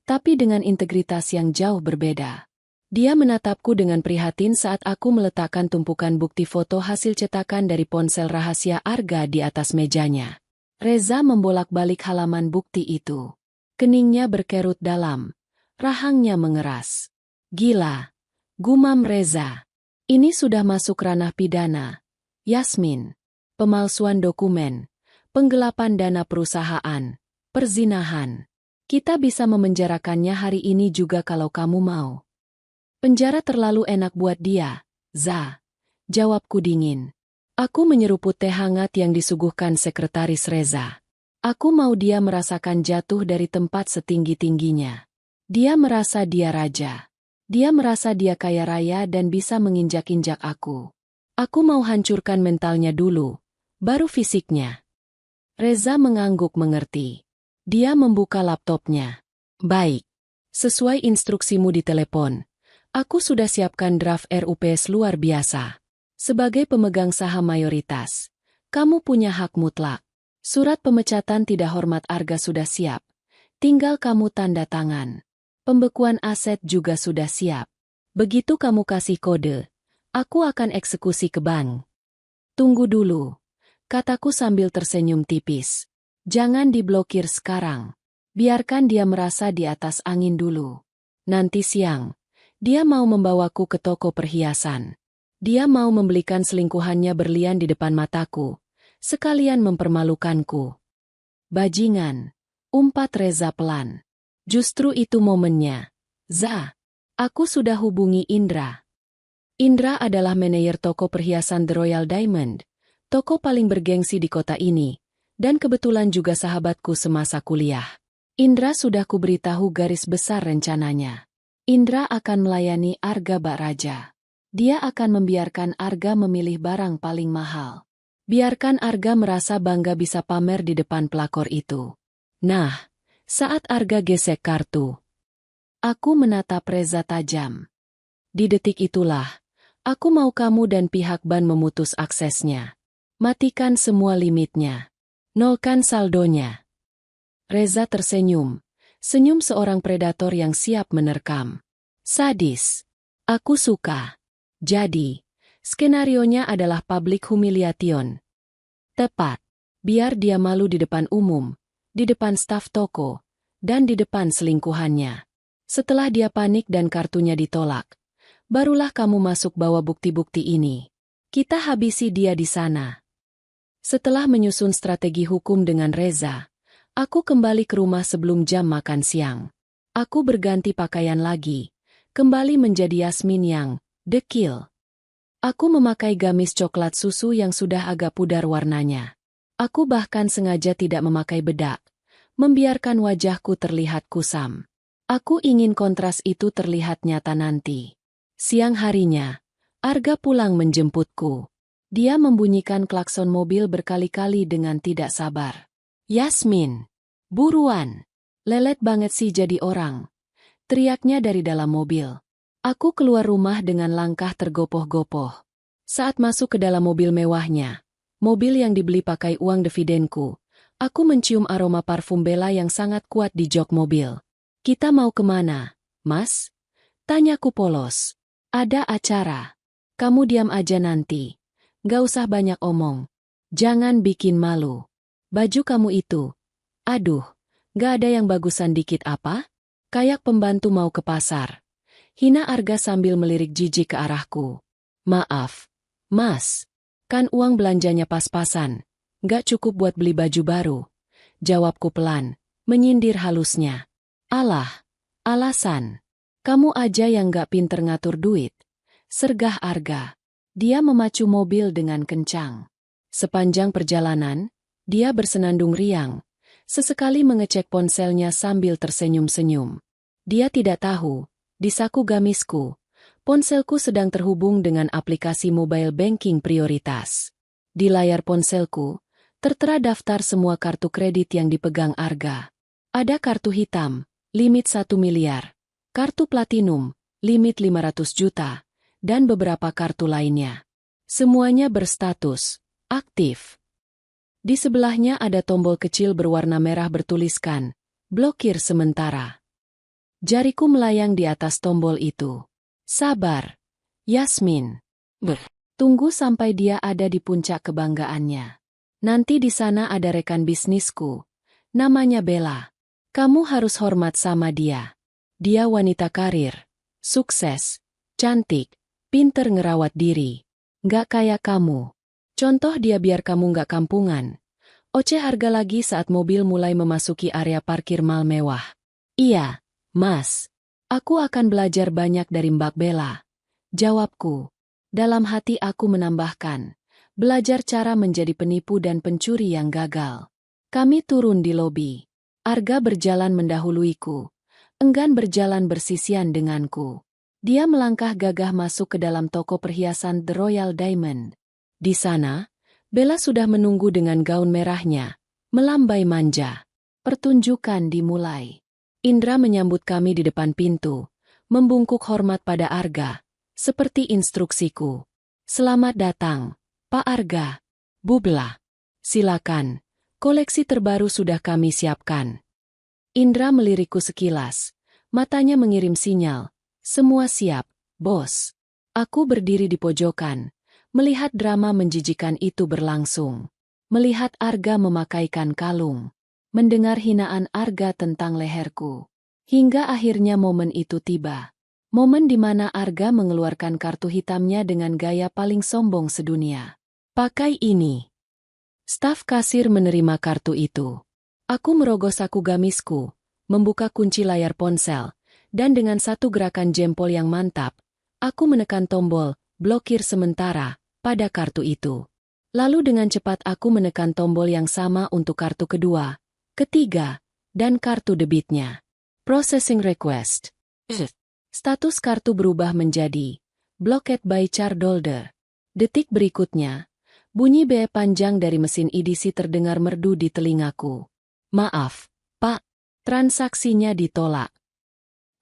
tapi dengan integritas yang jauh berbeda. Dia menatapku dengan prihatin saat aku meletakkan tumpukan bukti foto hasil cetakan dari ponsel rahasia Arga di atas mejanya. Reza membolak-balik halaman bukti itu. Keningnya berkerut dalam, rahangnya mengeras. Gila, gumam Reza. Ini sudah masuk ranah pidana. Yasmin, pemalsuan dokumen, penggelapan dana perusahaan, perzinahan. Kita bisa memenjarakannya hari ini juga kalau kamu mau. Penjara terlalu enak buat dia, Za. Jawabku dingin. Aku menyeruput teh hangat yang disuguhkan sekretaris Reza. Aku mau dia merasakan jatuh dari tempat setinggi-tingginya. Dia merasa dia raja. Dia merasa dia kaya raya dan bisa menginjak-injak aku. Aku mau hancurkan mentalnya dulu, baru fisiknya. Reza mengangguk mengerti. Dia membuka laptopnya. Baik. Sesuai instruksimu di telepon, aku sudah siapkan draft RUPS luar biasa. Sebagai pemegang saham mayoritas, kamu punya hak mutlak. Surat pemecatan tidak hormat Arga sudah siap. Tinggal kamu tanda tangan. Pembekuan aset juga sudah siap. Begitu kamu kasih kode, aku akan eksekusi ke bank. Tunggu dulu, kataku sambil tersenyum tipis. Jangan diblokir sekarang. Biarkan dia merasa di atas angin dulu. Nanti siang, dia mau membawaku ke toko perhiasan. Dia mau membelikan selingkuhannya berlian di depan mataku, sekalian mempermalukanku. Bajingan, umpat Reza pelan. Justru itu momennya. Za, aku sudah hubungi Indra. Indra adalah manajer toko perhiasan The Royal Diamond, toko paling bergengsi di kota ini, dan kebetulan juga sahabatku semasa kuliah. Indra sudah kuberitahu garis besar rencananya. Indra akan melayani Arga Bak Raja. Dia akan membiarkan Arga memilih barang paling mahal. Biarkan Arga merasa bangga bisa pamer di depan pelakor itu. Nah, saat Arga gesek kartu, aku menatap Reza tajam. Di detik itulah, aku mau kamu dan pihak ban memutus aksesnya. Matikan semua limitnya. Nolkan saldonya. Reza tersenyum. Senyum seorang predator yang siap menerkam. Sadis. Aku suka. Jadi, skenarionya adalah public humiliation. Tepat. Biar dia malu di depan umum, di depan staf toko, dan di depan selingkuhannya. Setelah dia panik dan kartunya ditolak, barulah kamu masuk bawa bukti-bukti ini. Kita habisi dia di sana. Setelah menyusun strategi hukum dengan Reza, aku kembali ke rumah sebelum jam makan siang. Aku berganti pakaian lagi, kembali menjadi Yasmin yang dekil. Aku memakai gamis coklat susu yang sudah agak pudar warnanya. Aku bahkan sengaja tidak memakai bedak, membiarkan wajahku terlihat kusam. Aku ingin kontras itu terlihat nyata nanti. Siang harinya, Arga pulang menjemputku. Dia membunyikan klakson mobil berkali-kali dengan tidak sabar. Yasmin, buruan. Lelet banget sih jadi orang. Teriaknya dari dalam mobil. Aku keluar rumah dengan langkah tergopoh-gopoh. Saat masuk ke dalam mobil mewahnya, mobil yang dibeli pakai uang dividenku, aku mencium aroma parfum Bella yang sangat kuat di jok mobil. Kita mau kemana, Mas? Tanyaku polos. Ada acara. Kamu diam aja nanti. Gak usah banyak omong. Jangan bikin malu. Baju kamu itu. Aduh, gak ada yang bagusan dikit apa? Kayak pembantu mau ke pasar. Hina Arga sambil melirik jijik ke arahku. Maaf, Mas. Kan uang belanjanya pas-pasan. Gak cukup buat beli baju baru. Jawabku pelan, menyindir halusnya. Alah, alasan. Kamu aja yang gak pinter ngatur duit. Sergah Arga. Dia memacu mobil dengan kencang. Sepanjang perjalanan, dia bersenandung riang. Sesekali mengecek ponselnya sambil tersenyum-senyum. Dia tidak tahu, di saku gamisku, ponselku sedang terhubung dengan aplikasi mobile banking prioritas. Di layar ponselku, tertera daftar semua kartu kredit yang dipegang Arga. Ada kartu hitam, limit 1 miliar, kartu platinum, limit 500 juta, dan beberapa kartu lainnya. Semuanya berstatus aktif. Di sebelahnya ada tombol kecil berwarna merah bertuliskan, blokir sementara. Jariku melayang di atas tombol itu. Sabar, Yasmin. Tunggu sampai dia ada di puncak kebanggaannya. Nanti di sana ada rekan bisnisku. Namanya Bella. Kamu harus hormat sama dia. Dia wanita karir, sukses, cantik, pinter ngerawat diri. Nggak kayak kamu. Contoh dia biar kamu nggak kampungan. Oceh Arga lagi saat mobil mulai memasuki area parkir mal mewah. Iya, Mas. Aku akan belajar banyak dari Mbak Bella. Jawabku. Dalam hati aku menambahkan. Belajar cara menjadi penipu dan pencuri yang gagal. Kami turun di lobi. Arga berjalan mendahuluiku. Enggan berjalan bersisian denganku. Dia melangkah gagah masuk ke dalam toko perhiasan The Royal Diamond. Di sana, Bella sudah menunggu dengan gaun merahnya, melambai manja. Pertunjukan dimulai. Indra menyambut kami di depan pintu, membungkuk hormat pada Arga, seperti instruksiku. Selamat datang, Pak Arga. Bu Bella. Silakan, koleksi terbaru sudah kami siapkan. Indra melirikku sekilas, matanya mengirim sinyal. Semua siap, bos. Aku berdiri di pojokan, melihat drama menjijikan itu berlangsung. Melihat Arga memakaikan kalung. mendengar hinaan Arga tentang leherku. Hingga akhirnya momen itu tiba. Momen di mana Arga mengeluarkan kartu hitamnya dengan gaya paling sombong sedunia. Pakai ini. Staf kasir menerima kartu itu. Aku merogoh saku gamisku, membuka kunci layar ponsel, dan dengan satu gerakan jempol yang mantap, aku menekan tombol blokir sementara pada kartu itu. Lalu dengan cepat aku menekan tombol yang sama untuk kartu kedua, ketiga, dan kartu debitnya. Processing request. Status kartu berubah menjadi blocked by cardholder. Detik berikutnya, bunyi BE panjang dari mesin EDC terdengar merdu di telingaku. Maaf, Pak, transaksinya ditolak.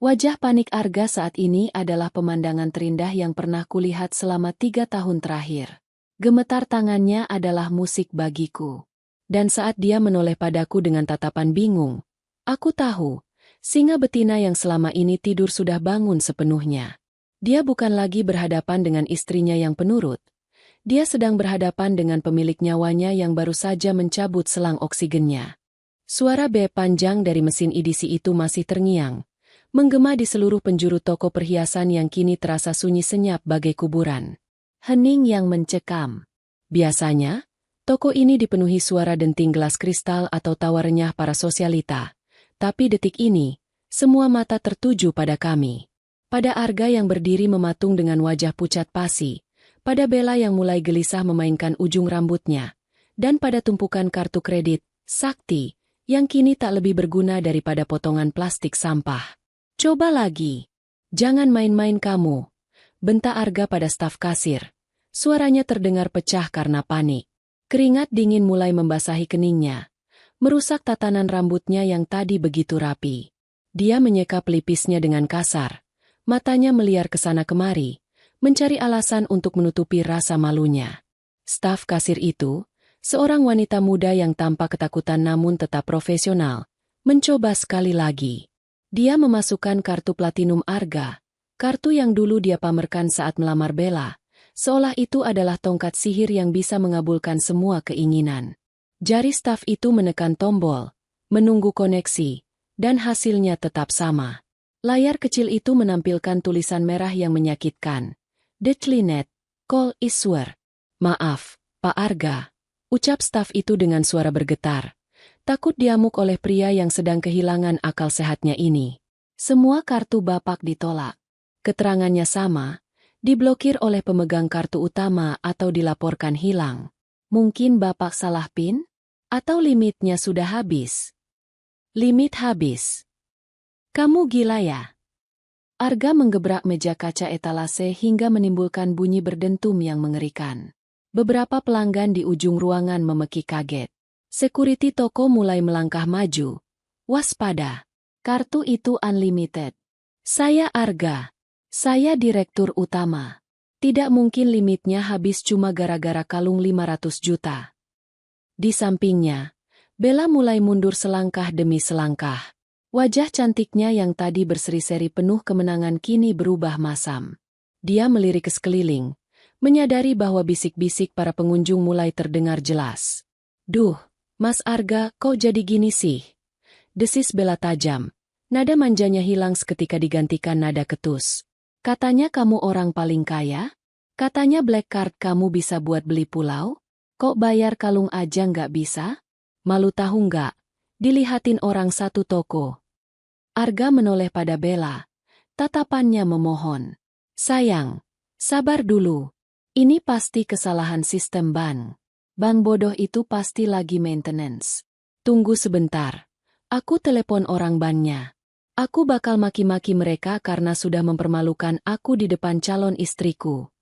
Wajah panik Arga saat ini adalah pemandangan terindah yang pernah kulihat selama 3 tahun terakhir. Gemetar tangannya adalah musik bagiku. Dan saat dia menoleh padaku dengan tatapan bingung, aku tahu, singa betina yang selama ini tidur sudah bangun sepenuhnya. Dia bukan lagi berhadapan dengan istrinya yang penurut. Dia sedang berhadapan dengan pemilik nyawanya yang baru saja mencabut selang oksigennya. Suara BE panjang dari mesin EDC itu masih terngiang, menggema di seluruh penjuru toko perhiasan yang kini terasa sunyi senyap bagai kuburan. Hening yang mencekam. Biasanya, toko ini dipenuhi suara denting gelas kristal atau tawa renyah para sosialita. Tapi detik ini, semua mata tertuju pada kami. Pada Arga yang berdiri mematung dengan wajah pucat pasi, pada Bella yang mulai gelisah memainkan ujung rambutnya, dan pada tumpukan kartu kredit, Sakti, yang kini tak lebih berguna daripada potongan plastik sampah. Coba lagi. Jangan main-main kamu. Bentak Arga pada staf kasir. Suaranya terdengar pecah karena panik. Keringat dingin mulai membasahi keningnya, merusak tatanan rambutnya yang tadi begitu rapi. Dia menyeka pelipisnya dengan kasar. Matanya meliar ke sana kemari, mencari alasan untuk menutupi rasa malunya. Staf kasir itu, seorang wanita muda yang tampak ketakutan namun tetap profesional, mencoba sekali lagi. Dia memasukkan kartu platinum Arga, kartu yang dulu dia pamerkan saat melamar Bella, seolah itu adalah tongkat sihir yang bisa mengabulkan semua keinginan. Jari staf itu menekan tombol, menunggu koneksi, dan hasilnya tetap sama. Layar kecil itu menampilkan tulisan merah yang menyakitkan. Declined, call issuer. Maaf, Pak Arga. Ucap staf itu dengan suara bergetar. Takut diamuk oleh pria yang sedang kehilangan akal sehatnya ini. Semua kartu Bapak ditolak. Keterangannya sama, diblokir oleh pemegang kartu utama atau dilaporkan hilang. Mungkin Bapak salah PIN? Atau limitnya sudah habis? Limit habis. Kamu gila ya? Arga menggebrak meja kaca etalase hingga menimbulkan bunyi berdentum yang mengerikan. Beberapa pelanggan di ujung ruangan memekik kaget. Security toko mulai melangkah maju. Waspada. Kartu itu unlimited. Saya Arga. Saya direktur utama. Tidak mungkin limitnya habis cuma gara-gara kalung 500 juta. Di sampingnya, Bella mulai mundur selangkah demi selangkah. Wajah cantiknya yang tadi berseri-seri penuh kemenangan kini berubah masam. Dia melirik ke sekeliling, menyadari bahwa bisik-bisik para pengunjung mulai terdengar jelas. Duh, Mas Arga, kok jadi gini sih? Desis Bella tajam. Nada manjanya hilang seketika digantikan nada ketus. Katanya kamu orang paling kaya? Katanya black card kamu bisa buat beli pulau? Kok bayar kalung aja nggak bisa? Malu tahu nggak? Dilihatin orang satu toko. Arga menoleh pada Bella. Tatapannya memohon. Sayang, sabar dulu. Ini pasti kesalahan sistem bank. Bank bodoh itu pasti lagi maintenance. Tunggu sebentar. Aku telepon orang banknya. Aku bakal maki-maki mereka karena sudah mempermalukan aku di depan calon istriku.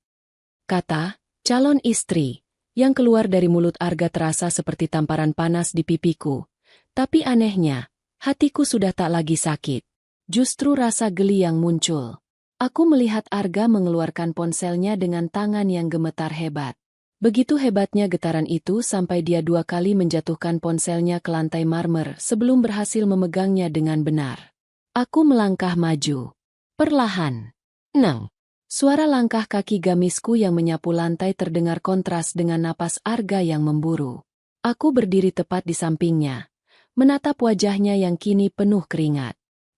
Kata, calon istri, yang keluar dari mulut Arga terasa seperti tamparan panas di pipiku. Tapi anehnya, hatiku sudah tak lagi sakit. Justru rasa geli yang muncul. Aku melihat Arga mengeluarkan ponselnya dengan tangan yang gemetar hebat. Begitu hebatnya getaran itu sampai dia 2 kali menjatuhkan ponselnya ke lantai marmer sebelum berhasil memegangnya dengan benar. Aku melangkah maju. Perlahan. Neng. Suara langkah kaki gamisku yang menyapu lantai terdengar kontras dengan napas Arga yang memburu. Aku berdiri tepat di sampingnya. menatap wajahnya yang kini penuh keringat.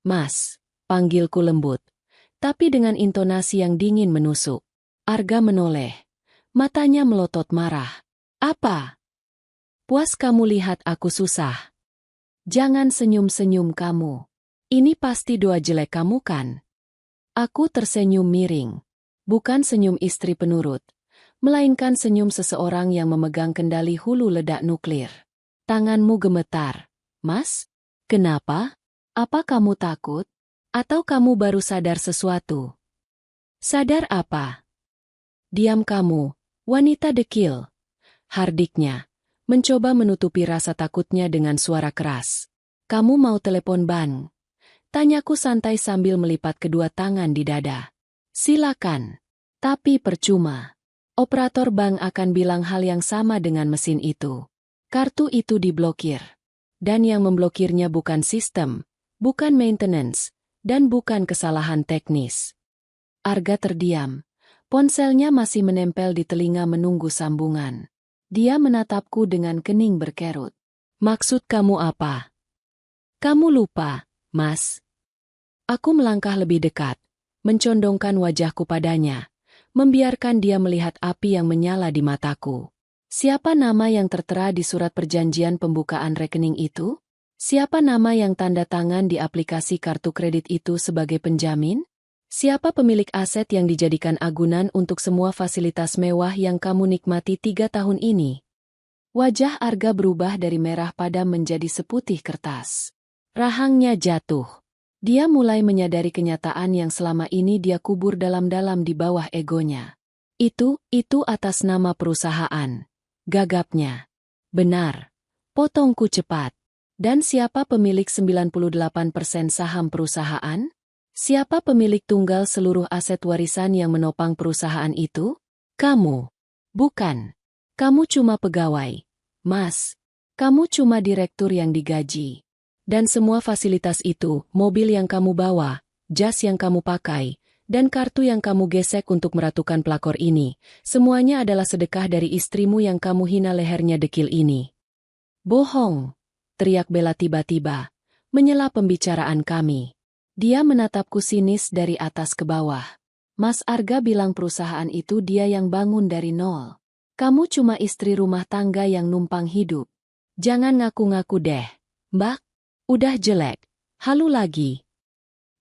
"Mas," panggilku lembut, tapi dengan intonasi yang dingin menusuk. Arga menoleh. Matanya melotot marah. "Apa? Puas kamu lihat aku susah? Jangan senyum-senyum kamu. Ini pasti doa jelek kamu kan?" Aku tersenyum miring. Bukan senyum istri penurut, melainkan senyum seseorang yang memegang kendali hulu ledak nuklir. "Tanganmu gemetar, Mas? Kenapa? Apa kamu takut? Atau kamu baru sadar sesuatu?" "Sadar apa? Diam kamu, wanita dekil," hardiknya, mencoba menutupi rasa takutnya dengan suara keras. "Kamu mau telepon bank?" Tanyaku santai sambil melipat kedua tangan di dada. "Silakan. Tapi percuma. Operator bank akan bilang hal yang sama dengan mesin itu. Kartu itu diblokir. Dan yang memblokirnya bukan sistem, bukan maintenance, dan bukan kesalahan teknis." Arga terdiam. Ponselnya masih menempel di telinga menunggu sambungan. Dia menatapku dengan kening berkerut. "Maksud kamu apa? Kamu lupa, Mas?" Aku melangkah lebih dekat, mencondongkan wajahku padanya, membiarkan dia melihat api yang menyala di mataku. "Siapa nama yang tertera di surat perjanjian pembukaan rekening itu? Siapa nama yang tanda tangan di aplikasi kartu kredit itu sebagai penjamin? Siapa pemilik aset yang dijadikan agunan untuk semua fasilitas mewah yang kamu nikmati 3 tahun ini?" Wajah Arga berubah dari merah padam menjadi seputih kertas. Rahangnya jatuh. Dia mulai menyadari kenyataan yang selama ini dia kubur dalam-dalam di bawah egonya. Itu atas nama perusahaan. Gagapnya. "Benar. Potongku cepat. Dan siapa pemilik 98% saham perusahaan? Siapa pemilik tunggal seluruh aset warisan yang menopang perusahaan itu? Kamu. Bukan. Kamu cuma pegawai. Mas. Kamu cuma direktur yang digaji. Dan semua fasilitas itu, mobil yang kamu bawa, jas yang kamu pakai, dan kartu yang kamu gesek untuk meratukan pelakor ini, semuanya adalah sedekah dari istrimu yang kamu hina lehernya dekil ini." "Bohong!" teriak Bella tiba-tiba, menyela pembicaraan kami. Dia menatapku sinis dari atas ke bawah. "Mas Arga bilang perusahaan itu dia yang bangun dari nol. Kamu cuma istri rumah tangga yang numpang hidup. Jangan ngaku-ngaku deh, Mbak. Udah jelek. Halu lagi."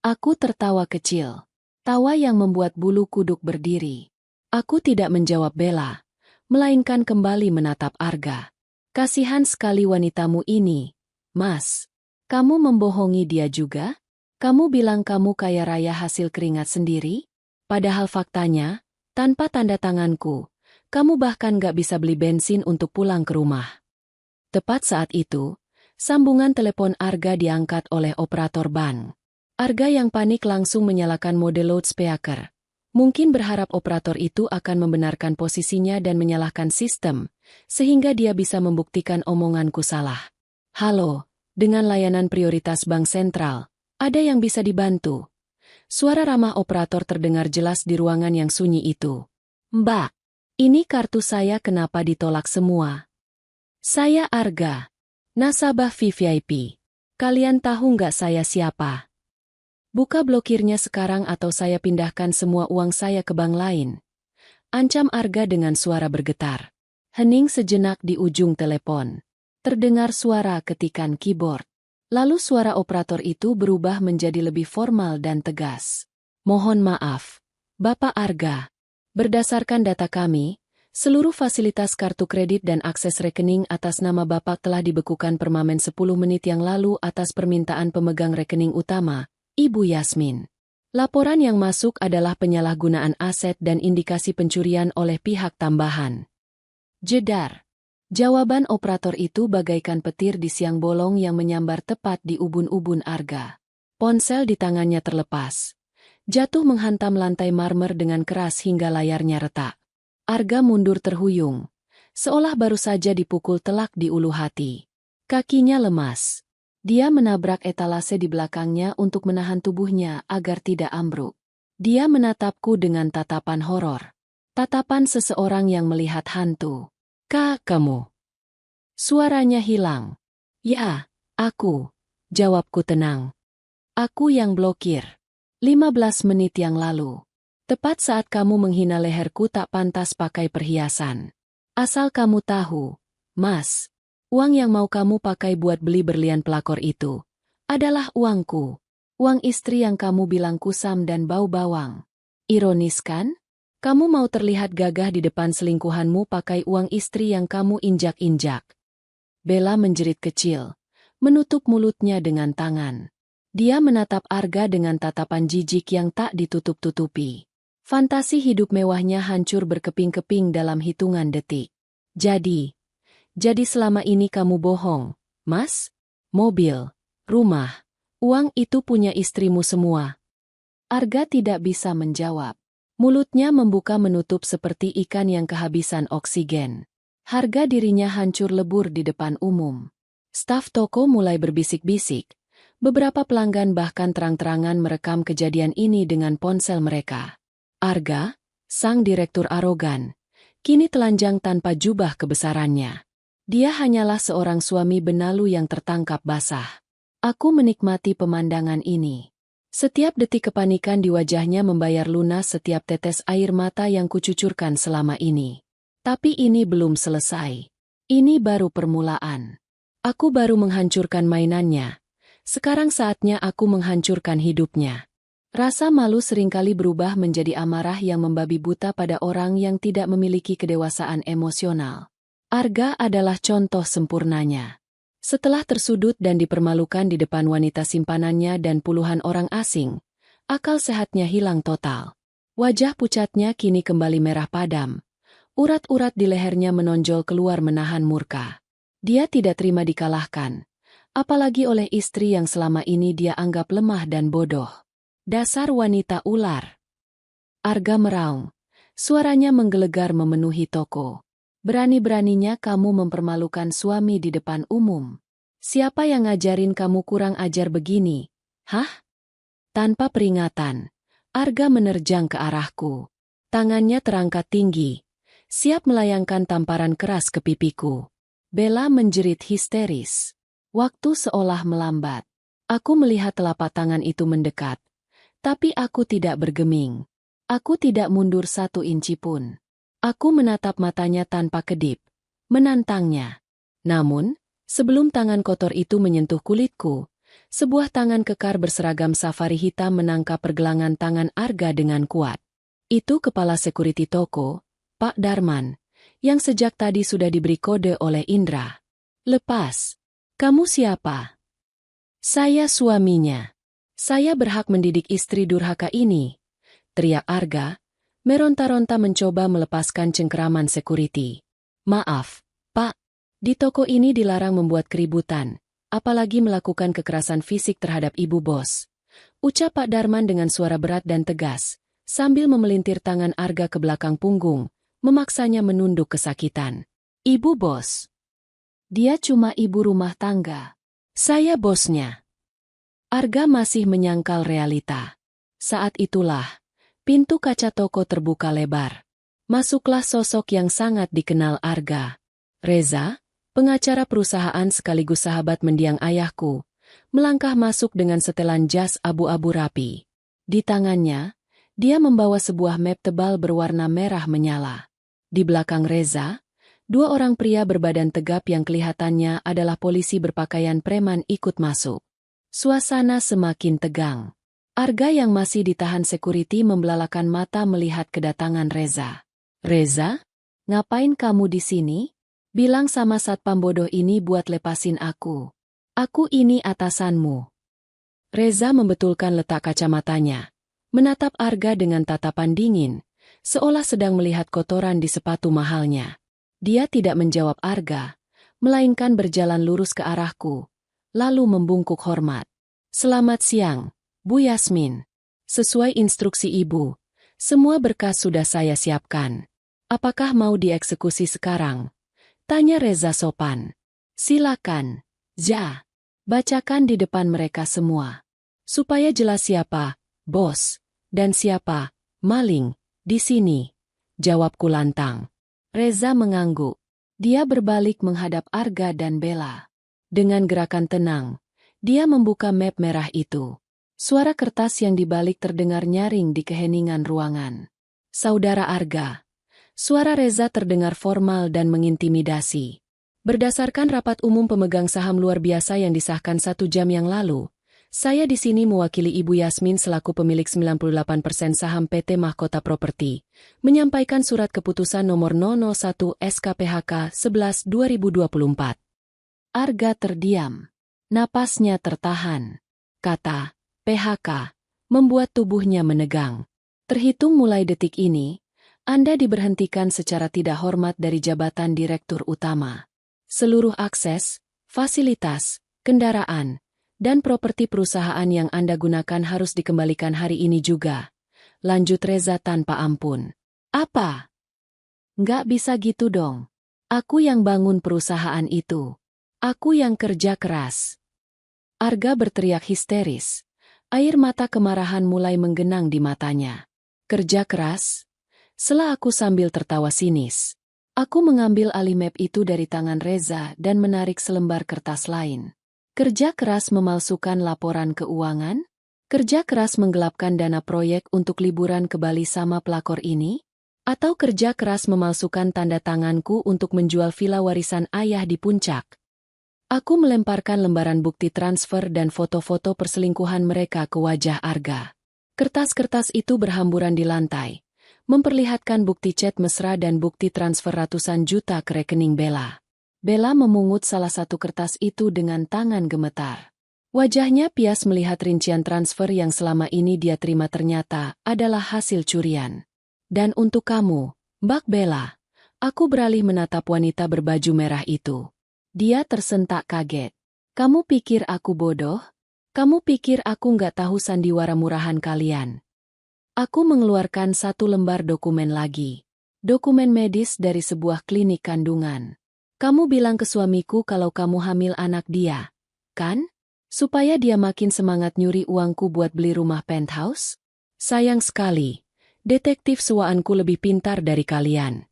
Aku tertawa kecil. Tawa yang membuat bulu kuduk berdiri. Aku tidak menjawab Bella, melainkan kembali menatap Arga. "Kasihan sekali wanitamu ini, Mas. Kamu membohongi dia juga? Kamu bilang kamu kaya raya hasil keringat sendiri? Padahal faktanya, tanpa tanda tanganku, kamu bahkan gak bisa beli bensin untuk pulang ke rumah." Tepat saat itu, sambungan telepon Arga diangkat oleh operator bank. Arga yang panik langsung menyalakan mode loudspeaker. Mungkin berharap operator itu akan membenarkan posisinya dan menyalahkan sistem, sehingga dia bisa membuktikan omonganku salah. "Halo, dengan layanan prioritas Bank Sentral, ada yang bisa dibantu?" Suara ramah operator terdengar jelas di ruangan yang sunyi itu. "Mbak, ini kartu saya kenapa ditolak semua? Saya Arga, nasabah VVIP. Kalian tahu nggak saya siapa? Buka blokirnya sekarang atau saya pindahkan semua uang saya ke bank lain." Ancam Arga dengan suara bergetar. Hening sejenak di ujung telepon. Terdengar suara ketikan keyboard. Lalu suara operator itu berubah menjadi lebih formal dan tegas. "Mohon maaf, Bapak Arga. Berdasarkan data kami, seluruh fasilitas kartu kredit dan akses rekening atas nama Bapak telah dibekukan permanen 10 menit yang lalu atas permintaan pemegang rekening utama, Ibu Yasmin. Laporan yang masuk adalah penyalahgunaan aset dan indikasi pencurian oleh pihak tambahan." Jedar. Jawaban operator itu bagaikan petir di siang bolong yang menyambar tepat di ubun-ubun Arga. Ponsel di tangannya terlepas. Jatuh menghantam lantai marmer dengan keras hingga layarnya retak. Arga mundur terhuyung, seolah baru saja dipukul telak di ulu hati. Kakinya lemas. Dia menabrak etalase di belakangnya untuk menahan tubuhnya agar tidak ambruk. Dia menatapku dengan tatapan horor. Tatapan seseorang yang melihat hantu. "Kamu." Suaranya hilang. "Ya, Aku. Jawabku tenang. Aku yang blokir. 15 menit yang lalu. Tepat saat kamu menghina leherku tak pantas pakai perhiasan. Asal kamu tahu, Mas, uang yang mau kamu pakai buat beli berlian pelakor itu adalah uangku. Uang istri yang kamu bilang kusam dan bau bawang. Ironis kan? Kamu mau terlihat gagah di depan selingkuhanmu pakai uang istri yang kamu injak-injak. Bella menjerit kecil, menutup mulutnya dengan tangan. Dia menatap Arga dengan tatapan jijik yang tak ditutup-tutupi. Fantasi hidup mewahnya hancur berkeping-keping dalam hitungan detik. Jadi selama ini kamu bohong, Mas? Mobil, rumah, uang itu punya istrimu semua. Arga tidak bisa menjawab. Mulutnya membuka menutup seperti ikan yang kehabisan oksigen. Harga dirinya hancur lebur di depan umum. Staf toko mulai berbisik-bisik. Beberapa pelanggan bahkan terang-terangan merekam kejadian ini dengan ponsel mereka. Arga, sang direktur arogan, kini telanjang tanpa jubah kebesarannya. Dia hanyalah seorang suami benalu yang tertangkap basah. Aku menikmati pemandangan ini. Setiap detik kepanikan di wajahnya membayar lunas setiap tetes air mata yang kucucurkan selama ini. Tapi ini belum selesai. Ini baru permulaan. Aku baru menghancurkan mainannya. Sekarang saatnya aku menghancurkan hidupnya. Rasa malu seringkali berubah menjadi amarah yang membabi buta pada orang yang tidak memiliki kedewasaan emosional. Arga adalah contoh sempurnanya. Setelah tersudut dan dipermalukan di depan wanita simpanannya dan puluhan orang asing, akal sehatnya hilang total. Wajah pucatnya kini kembali merah padam. Urat-urat di lehernya menonjol keluar menahan murka. Dia tidak terima dikalahkan. Apalagi oleh istri yang selama ini dia anggap lemah dan bodoh. Dasar wanita ular. Arga meraung. Suaranya menggelegar memenuhi toko. Berani-beraninya kamu mempermalukan suami di depan umum. Siapa yang ngajarin kamu kurang ajar begini? Hah? Tanpa peringatan, Arga menerjang ke arahku. Tangannya terangkat tinggi, siap melayangkan tamparan keras ke pipiku. Bella menjerit histeris. Waktu seolah melambat. Aku melihat telapak tangan itu mendekat. Tapi aku tidak bergeming. Aku tidak mundur 1 inci pun. Aku menatap matanya tanpa kedip. Menantangnya. Namun, sebelum tangan kotor itu menyentuh kulitku, sebuah tangan kekar berseragam safari hitam menangkap pergelangan tangan Arga dengan kuat. Itu kepala sekuriti toko, Pak Darman, yang sejak tadi sudah diberi kode oleh Indra. Lepas. Kamu siapa? Saya suaminya. Saya berhak mendidik istri durhaka ini, teriak Arga, meronta-ronta mencoba melepaskan cengkeraman sekuriti. Maaf, Pak. Di toko ini dilarang membuat keributan, apalagi melakukan kekerasan fisik terhadap ibu bos. Ucap Pak Darman dengan suara berat dan tegas, sambil memelintir tangan Arga ke belakang punggung, memaksanya menunduk kesakitan. Ibu bos. Dia cuma ibu rumah tangga. Saya bosnya. Arga masih menyangkal realita. Saat itulah, pintu kaca toko terbuka lebar. Masuklah sosok yang sangat dikenal Arga. Reza, pengacara perusahaan sekaligus sahabat mendiang ayahku, melangkah masuk dengan setelan jas abu-abu rapi. Di tangannya, dia membawa sebuah map tebal berwarna merah menyala. Di belakang Reza, 2 orang pria berbadan tegap yang kelihatannya adalah polisi berpakaian preman ikut masuk. Suasana semakin tegang. Arga yang masih ditahan sekuriti membelalakan mata melihat kedatangan Reza. Reza? Ngapain kamu di sini? Bilang sama satpam bodoh ini buat lepasin aku. Aku ini atasanmu. Reza membetulkan letak kacamatanya. Menatap Arga dengan tatapan dingin, seolah sedang melihat kotoran di sepatu mahalnya. Dia tidak menjawab Arga, melainkan berjalan lurus ke arahku, lalu membungkuk hormat. Selamat siang, Bu Yasmin. Sesuai instruksi Ibu, semua berkas sudah saya siapkan. Apakah mau dieksekusi sekarang? Tanya Reza sopan. Silakan, Ja. Bacakan di depan mereka semua. Supaya jelas siapa, bos, dan siapa, maling, di sini. Jawabku lantang. Reza mengangguk. Dia berbalik menghadap Arga dan Bella. Dengan gerakan tenang, dia membuka map merah itu. Suara kertas yang dibalik terdengar nyaring di keheningan ruangan. Saudara Arga. Suara Reza terdengar formal dan mengintimidasi. Berdasarkan rapat umum pemegang saham luar biasa yang disahkan 1 jam yang lalu, saya di sini mewakili Ibu Yasmin selaku pemilik 98% saham PT Mahkota Properti, menyampaikan surat keputusan nomor 001 SKPHK 11/2024. Arga terdiam. Napasnya tertahan. Kata PHK membuat tubuhnya menegang. Terhitung mulai detik ini, Anda diberhentikan secara tidak hormat dari jabatan Direktur Utama. Seluruh akses, fasilitas, kendaraan, dan properti perusahaan yang Anda gunakan harus dikembalikan hari ini juga. Lanjut Reza tanpa ampun. Apa? Nggak bisa gitu dong. Aku yang bangun perusahaan itu. Aku yang kerja keras. Arga berteriak histeris. Air mata kemarahan mulai menggenang di matanya. Kerja keras? Sela aku sambil tertawa sinis. Aku mengambil alih map itu dari tangan Reza dan menarik selembar kertas lain. Kerja keras memalsukan laporan keuangan? Kerja keras menggelapkan dana proyek untuk liburan ke Bali sama pelakor ini? Atau kerja keras memalsukan tanda tanganku untuk menjual villa warisan ayah di Puncak? Aku melemparkan lembaran bukti transfer dan foto-foto perselingkuhan mereka ke wajah Arga. Kertas-kertas itu berhamburan di lantai, memperlihatkan bukti chat mesra dan bukti transfer ratusan juta ke rekening Bella. Bella memungut salah satu kertas itu dengan tangan gemetar. Wajahnya pias melihat rincian transfer yang selama ini dia terima ternyata adalah hasil curian. Dan untuk kamu, Mbak Bella, aku beralih menatap wanita berbaju merah itu. Dia tersentak kaget. Kamu pikir aku bodoh? Kamu pikir aku nggak tahu sandiwara murahan kalian? Aku mengeluarkan 1 lembar dokumen lagi. Dokumen medis dari sebuah klinik kandungan. Kamu bilang ke suamiku kalau kamu hamil anak dia, kan? Supaya dia makin semangat nyuri uangku buat beli rumah penthouse? Sayang sekali, detektif sewaanku lebih pintar dari kalian.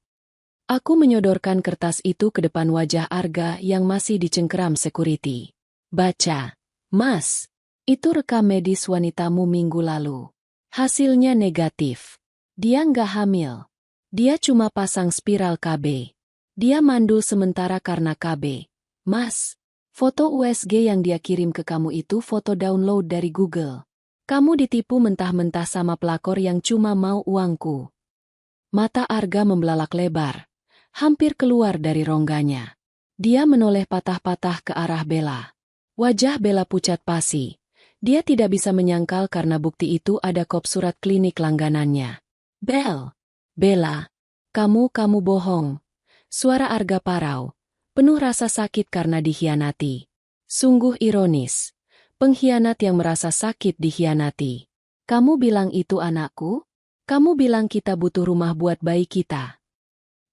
Aku menyodorkan kertas itu ke depan wajah Arga yang masih dicengkeram security. Baca, Mas. Itu rekam medis wanitamu minggu lalu. Hasilnya negatif. Dia nggak hamil. Dia cuma pasang spiral KB. Dia mandul sementara karena KB. Mas, foto USG yang dia kirim ke kamu itu foto download dari Google. Kamu ditipu mentah-mentah sama pelakor yang cuma mau uangku. Mata Arga membelalak lebar. Hampir keluar dari rongganya. Dia menoleh patah-patah ke arah Bella. Wajah Bella pucat pasi. Dia tidak bisa menyangkal karena bukti itu ada kop surat klinik langganannya. Bella, kamu bohong. Suara Arga parau, penuh rasa sakit karena dikhianati. Sungguh ironis. Pengkhianat yang merasa sakit dikhianati. Kamu bilang itu anakku? Kamu bilang kita butuh rumah buat bayi kita.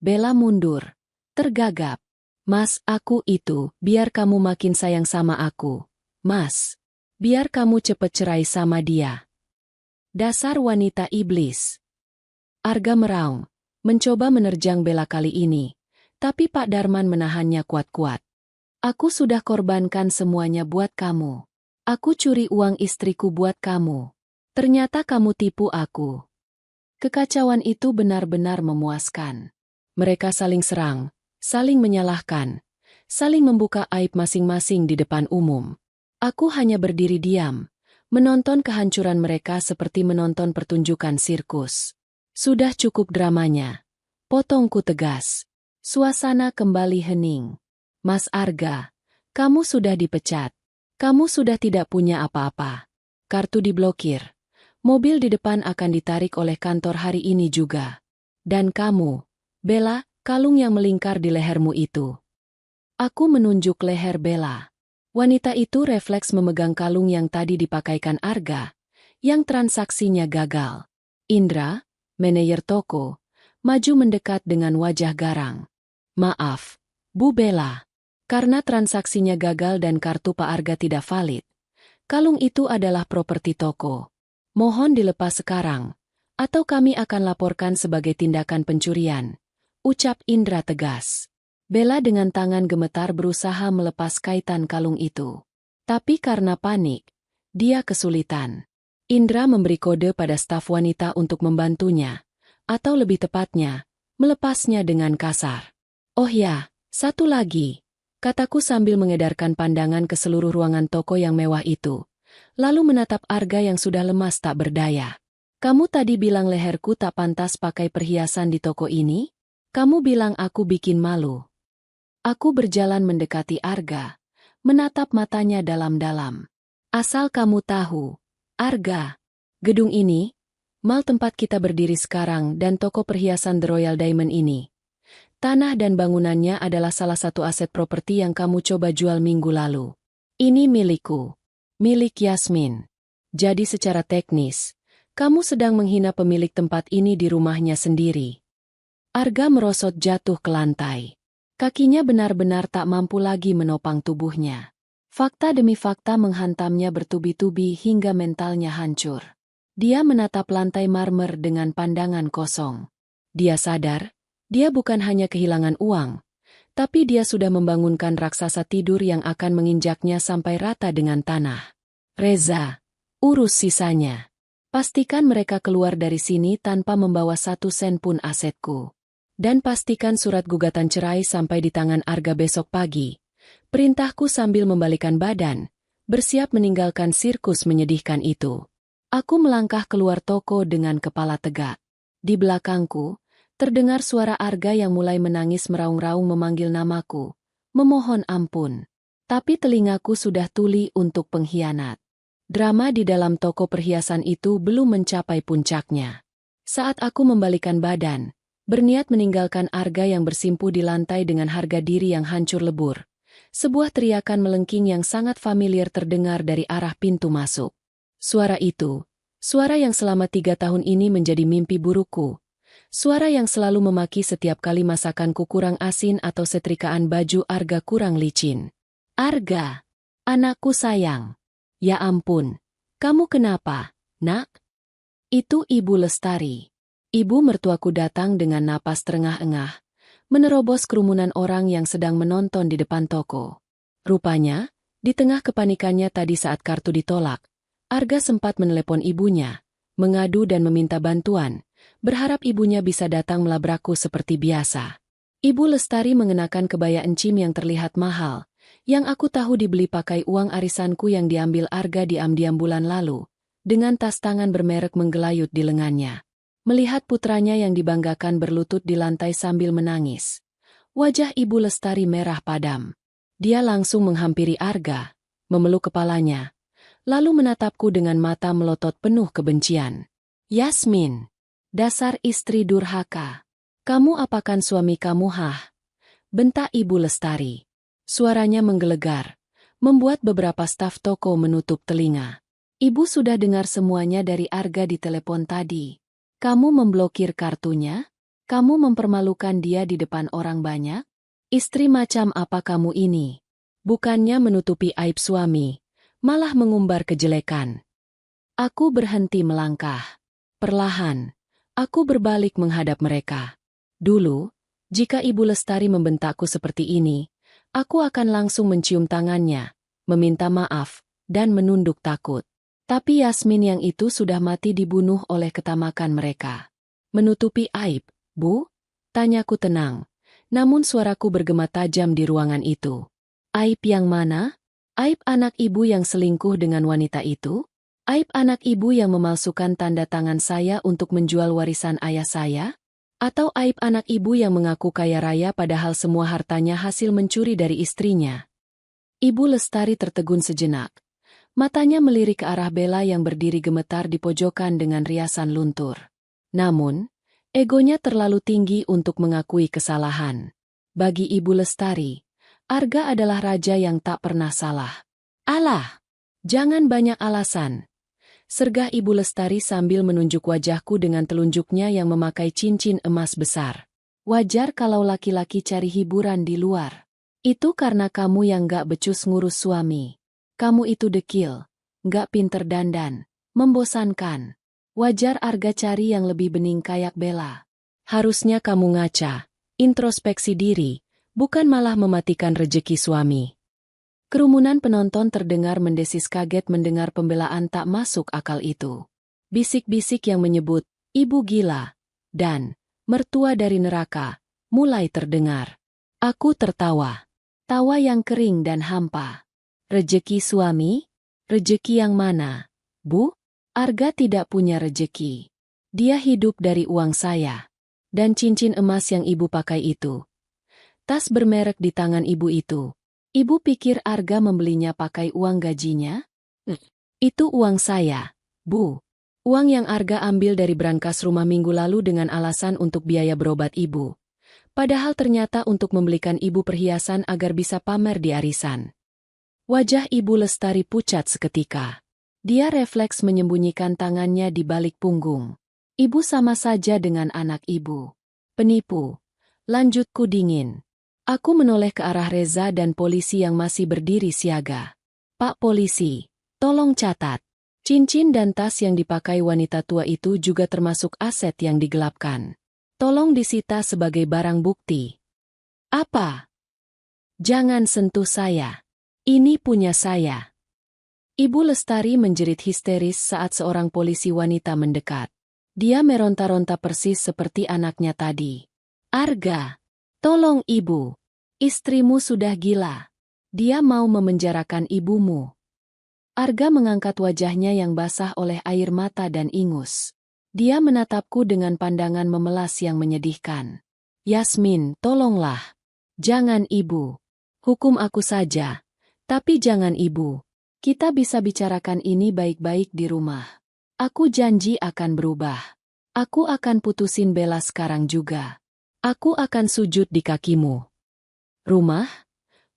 Bella mundur, tergagap. Mas, aku itu, biar kamu makin sayang sama aku. Mas, biar kamu cepet cerai sama dia. Dasar wanita iblis. Arga meraung, mencoba menerjang Bella kali ini, tapi Pak Darman menahannya kuat-kuat. Aku sudah korbankan semuanya buat kamu. Aku curi uang istriku buat kamu. Ternyata kamu tipu aku. Kekacauan itu benar-benar memuaskan. Mereka saling serang, saling menyalahkan, saling membuka aib masing-masing di depan umum. Aku hanya berdiri diam, menonton kehancuran mereka seperti menonton pertunjukan sirkus. Sudah cukup dramanya. Potongku tegas. Suasana kembali hening. Mas Arga, kamu sudah dipecat. Kamu sudah tidak punya apa-apa. Kartu diblokir. Mobil di depan akan ditarik oleh kantor hari ini juga. Dan kamu, Bella, kalung yang melingkar di lehermu itu. Aku menunjuk leher Bella. Wanita itu refleks memegang kalung yang tadi dipakaikan Arga, yang transaksinya gagal. Indra, manajer toko, maju mendekat dengan wajah garang. Maaf, Bu Bella. Karena transaksinya gagal dan kartu Pak Arga tidak valid. Kalung itu adalah properti toko. Mohon dilepas sekarang, atau kami akan laporkan sebagai tindakan pencurian. Ucap Indra tegas. Bella dengan tangan gemetar berusaha melepas kaitan kalung itu. Tapi karena panik, dia kesulitan. Indra memberi kode pada staf wanita untuk membantunya, atau lebih tepatnya, melepasnya dengan kasar. Oh ya, satu lagi, kataku sambil mengedarkan pandangan ke seluruh ruangan toko yang mewah itu, lalu menatap Arga yang sudah lemas tak berdaya. Kamu tadi bilang leherku tak pantas pakai perhiasan di toko ini? Kamu bilang aku bikin malu. Aku berjalan mendekati Arga, menatap matanya dalam-dalam. Asal kamu tahu, Arga, gedung ini, mal tempat kita berdiri sekarang dan toko perhiasan The Royal Diamond ini. Tanah dan bangunannya adalah salah satu aset properti yang kamu coba jual minggu lalu. Ini milikku. Milik Yasmin. Jadi secara teknis, kamu sedang menghina pemilik tempat ini di rumahnya sendiri. Arga merosot jatuh ke lantai. Kakinya benar-benar tak mampu lagi menopang tubuhnya. Fakta demi fakta menghantamnya bertubi-tubi hingga mentalnya hancur. Dia menatap lantai marmer dengan pandangan kosong. Dia sadar, dia bukan hanya kehilangan uang, tapi dia sudah membangunkan raksasa tidur yang akan menginjaknya sampai rata dengan tanah. Reza, urus sisanya. Pastikan mereka keluar dari sini tanpa membawa 1 sen pun asetku. Dan pastikan surat gugatan cerai sampai di tangan Arga besok pagi. Perintahku sambil membalikan badan, bersiap meninggalkan sirkus menyedihkan itu. Aku melangkah keluar toko dengan kepala tegak. Di belakangku, terdengar suara Arga yang mulai menangis meraung-raung memanggil namaku, memohon ampun. Tapi telingaku sudah tuli untuk pengkhianat. Drama di dalam toko perhiasan itu belum mencapai puncaknya. Saat aku membalikan badan, berniat meninggalkan Arga yang bersimpuh di lantai dengan harga diri yang hancur lebur. Sebuah teriakan melengking yang sangat familiar terdengar dari arah pintu masuk. Suara itu, suara yang selama 3 tahun ini menjadi mimpi burukku. Suara yang selalu memaki setiap kali masakanku kurang asin atau setrikaan baju Arga kurang licin. Arga, anakku sayang. Ya ampun, kamu kenapa, nak? Itu Ibu Lestari. Ibu mertuaku datang dengan napas terengah-engah, menerobos kerumunan orang yang sedang menonton di depan toko. Rupanya, di tengah kepanikannya tadi saat kartu ditolak, Arga sempat menelepon ibunya, mengadu dan meminta bantuan, berharap ibunya bisa datang melabrakku seperti biasa. Ibu Lestari mengenakan kebaya encim yang terlihat mahal, yang aku tahu dibeli pakai uang arisanku yang diambil Arga diam-diam bulan lalu, dengan tas tangan bermerek menggelayut di lengannya. Melihat putranya yang dibanggakan berlutut di lantai sambil menangis, wajah Ibu Lestari merah padam. Dia langsung menghampiri Arga, memeluk kepalanya, lalu menatapku dengan mata melotot penuh kebencian. Yasmin, dasar istri durhaka. Kamu apakan suami kamu hah? Bentak Ibu Lestari. Suaranya menggelegar, membuat beberapa staf toko menutup telinga. Ibu sudah dengar semuanya dari Arga di telepon tadi. Kamu memblokir kartunya? Kamu mempermalukan dia di depan orang banyak? Istri macam apa kamu ini? Bukannya menutupi aib suami, malah mengumbar kejelekan. Aku berhenti melangkah. Perlahan, aku berbalik menghadap mereka. Dulu, jika Ibu Lestari membentakku seperti ini, aku akan langsung mencium tangannya, meminta maaf, dan menunduk takut. Tapi Yasmin yang itu sudah mati dibunuh oleh ketamakan mereka. Menutupi aib, Bu? Tanyaku tenang. Namun suaraku bergema tajam di ruangan itu. Aib yang mana? Aib anak ibu yang selingkuh dengan wanita itu? Aib anak ibu yang memalsukan tanda tangan saya untuk menjual warisan ayah saya? Atau aib anak ibu yang mengaku kaya raya padahal semua hartanya hasil mencuri dari istrinya? Ibu Lestari tertegun sejenak. Matanya melirik ke arah Bella yang berdiri gemetar di pojokan dengan riasan luntur. Namun, egonya terlalu tinggi untuk mengakui kesalahan. Bagi Ibu Lestari, Arga adalah raja yang tak pernah salah. Alah, jangan banyak alasan. Sergah Ibu Lestari sambil menunjuk wajahku dengan telunjuknya yang memakai cincin emas besar. Wajar kalau laki-laki cari hiburan di luar. Itu karena kamu yang gak becus ngurus suami. Kamu itu dekil, gak pinter dandan, membosankan. Wajar Arga cari yang lebih bening kayak Bella. Harusnya kamu ngaca, introspeksi diri, bukan malah mematikan rejeki suami. Kerumunan penonton terdengar mendesis kaget mendengar pembelaan tak masuk akal itu. Bisik-bisik yang menyebut, ibu gila, dan mertua dari neraka, mulai terdengar. Aku tertawa. Tawa yang kering dan hampa. Rejeki suami? Rejeki yang mana? Bu? Arga tidak punya rejeki. Dia hidup dari uang saya. Dan cincin emas yang ibu pakai itu. Tas bermerek di tangan ibu itu. Ibu pikir Arga membelinya pakai uang gajinya? Itu uang saya, Bu. Uang yang Arga ambil dari brankas rumah minggu lalu dengan alasan untuk biaya berobat ibu. Padahal ternyata untuk membelikan ibu perhiasan agar bisa pamer di arisan. Wajah Ibu Lestari pucat seketika. Dia refleks menyembunyikan tangannya di balik punggung. Ibu sama saja dengan anak ibu. Penipu. Lanjutku dingin. Aku menoleh ke arah Reza dan polisi yang masih berdiri siaga. Pak polisi, tolong catat. Cincin dan tas yang dipakai wanita tua itu juga termasuk aset yang digelapkan. Tolong disita sebagai barang bukti. Apa? Jangan sentuh saya. Ini punya saya. Ibu Lestari menjerit histeris saat seorang polisi wanita mendekat. Dia meronta-ronta persis seperti anaknya tadi. Arga, tolong ibu. Istrimu sudah gila. Dia mau memenjarakan ibumu. Arga mengangkat wajahnya yang basah oleh air mata dan ingus. Dia menatapku dengan pandangan memelas yang menyedihkan. Yasmin, tolonglah. Jangan ibu. Hukum aku saja. Tapi jangan ibu. Kita bisa bicarakan ini baik-baik di rumah. Aku janji akan berubah. Aku akan putusin Bella sekarang juga. Aku akan sujud di kakimu. Rumah?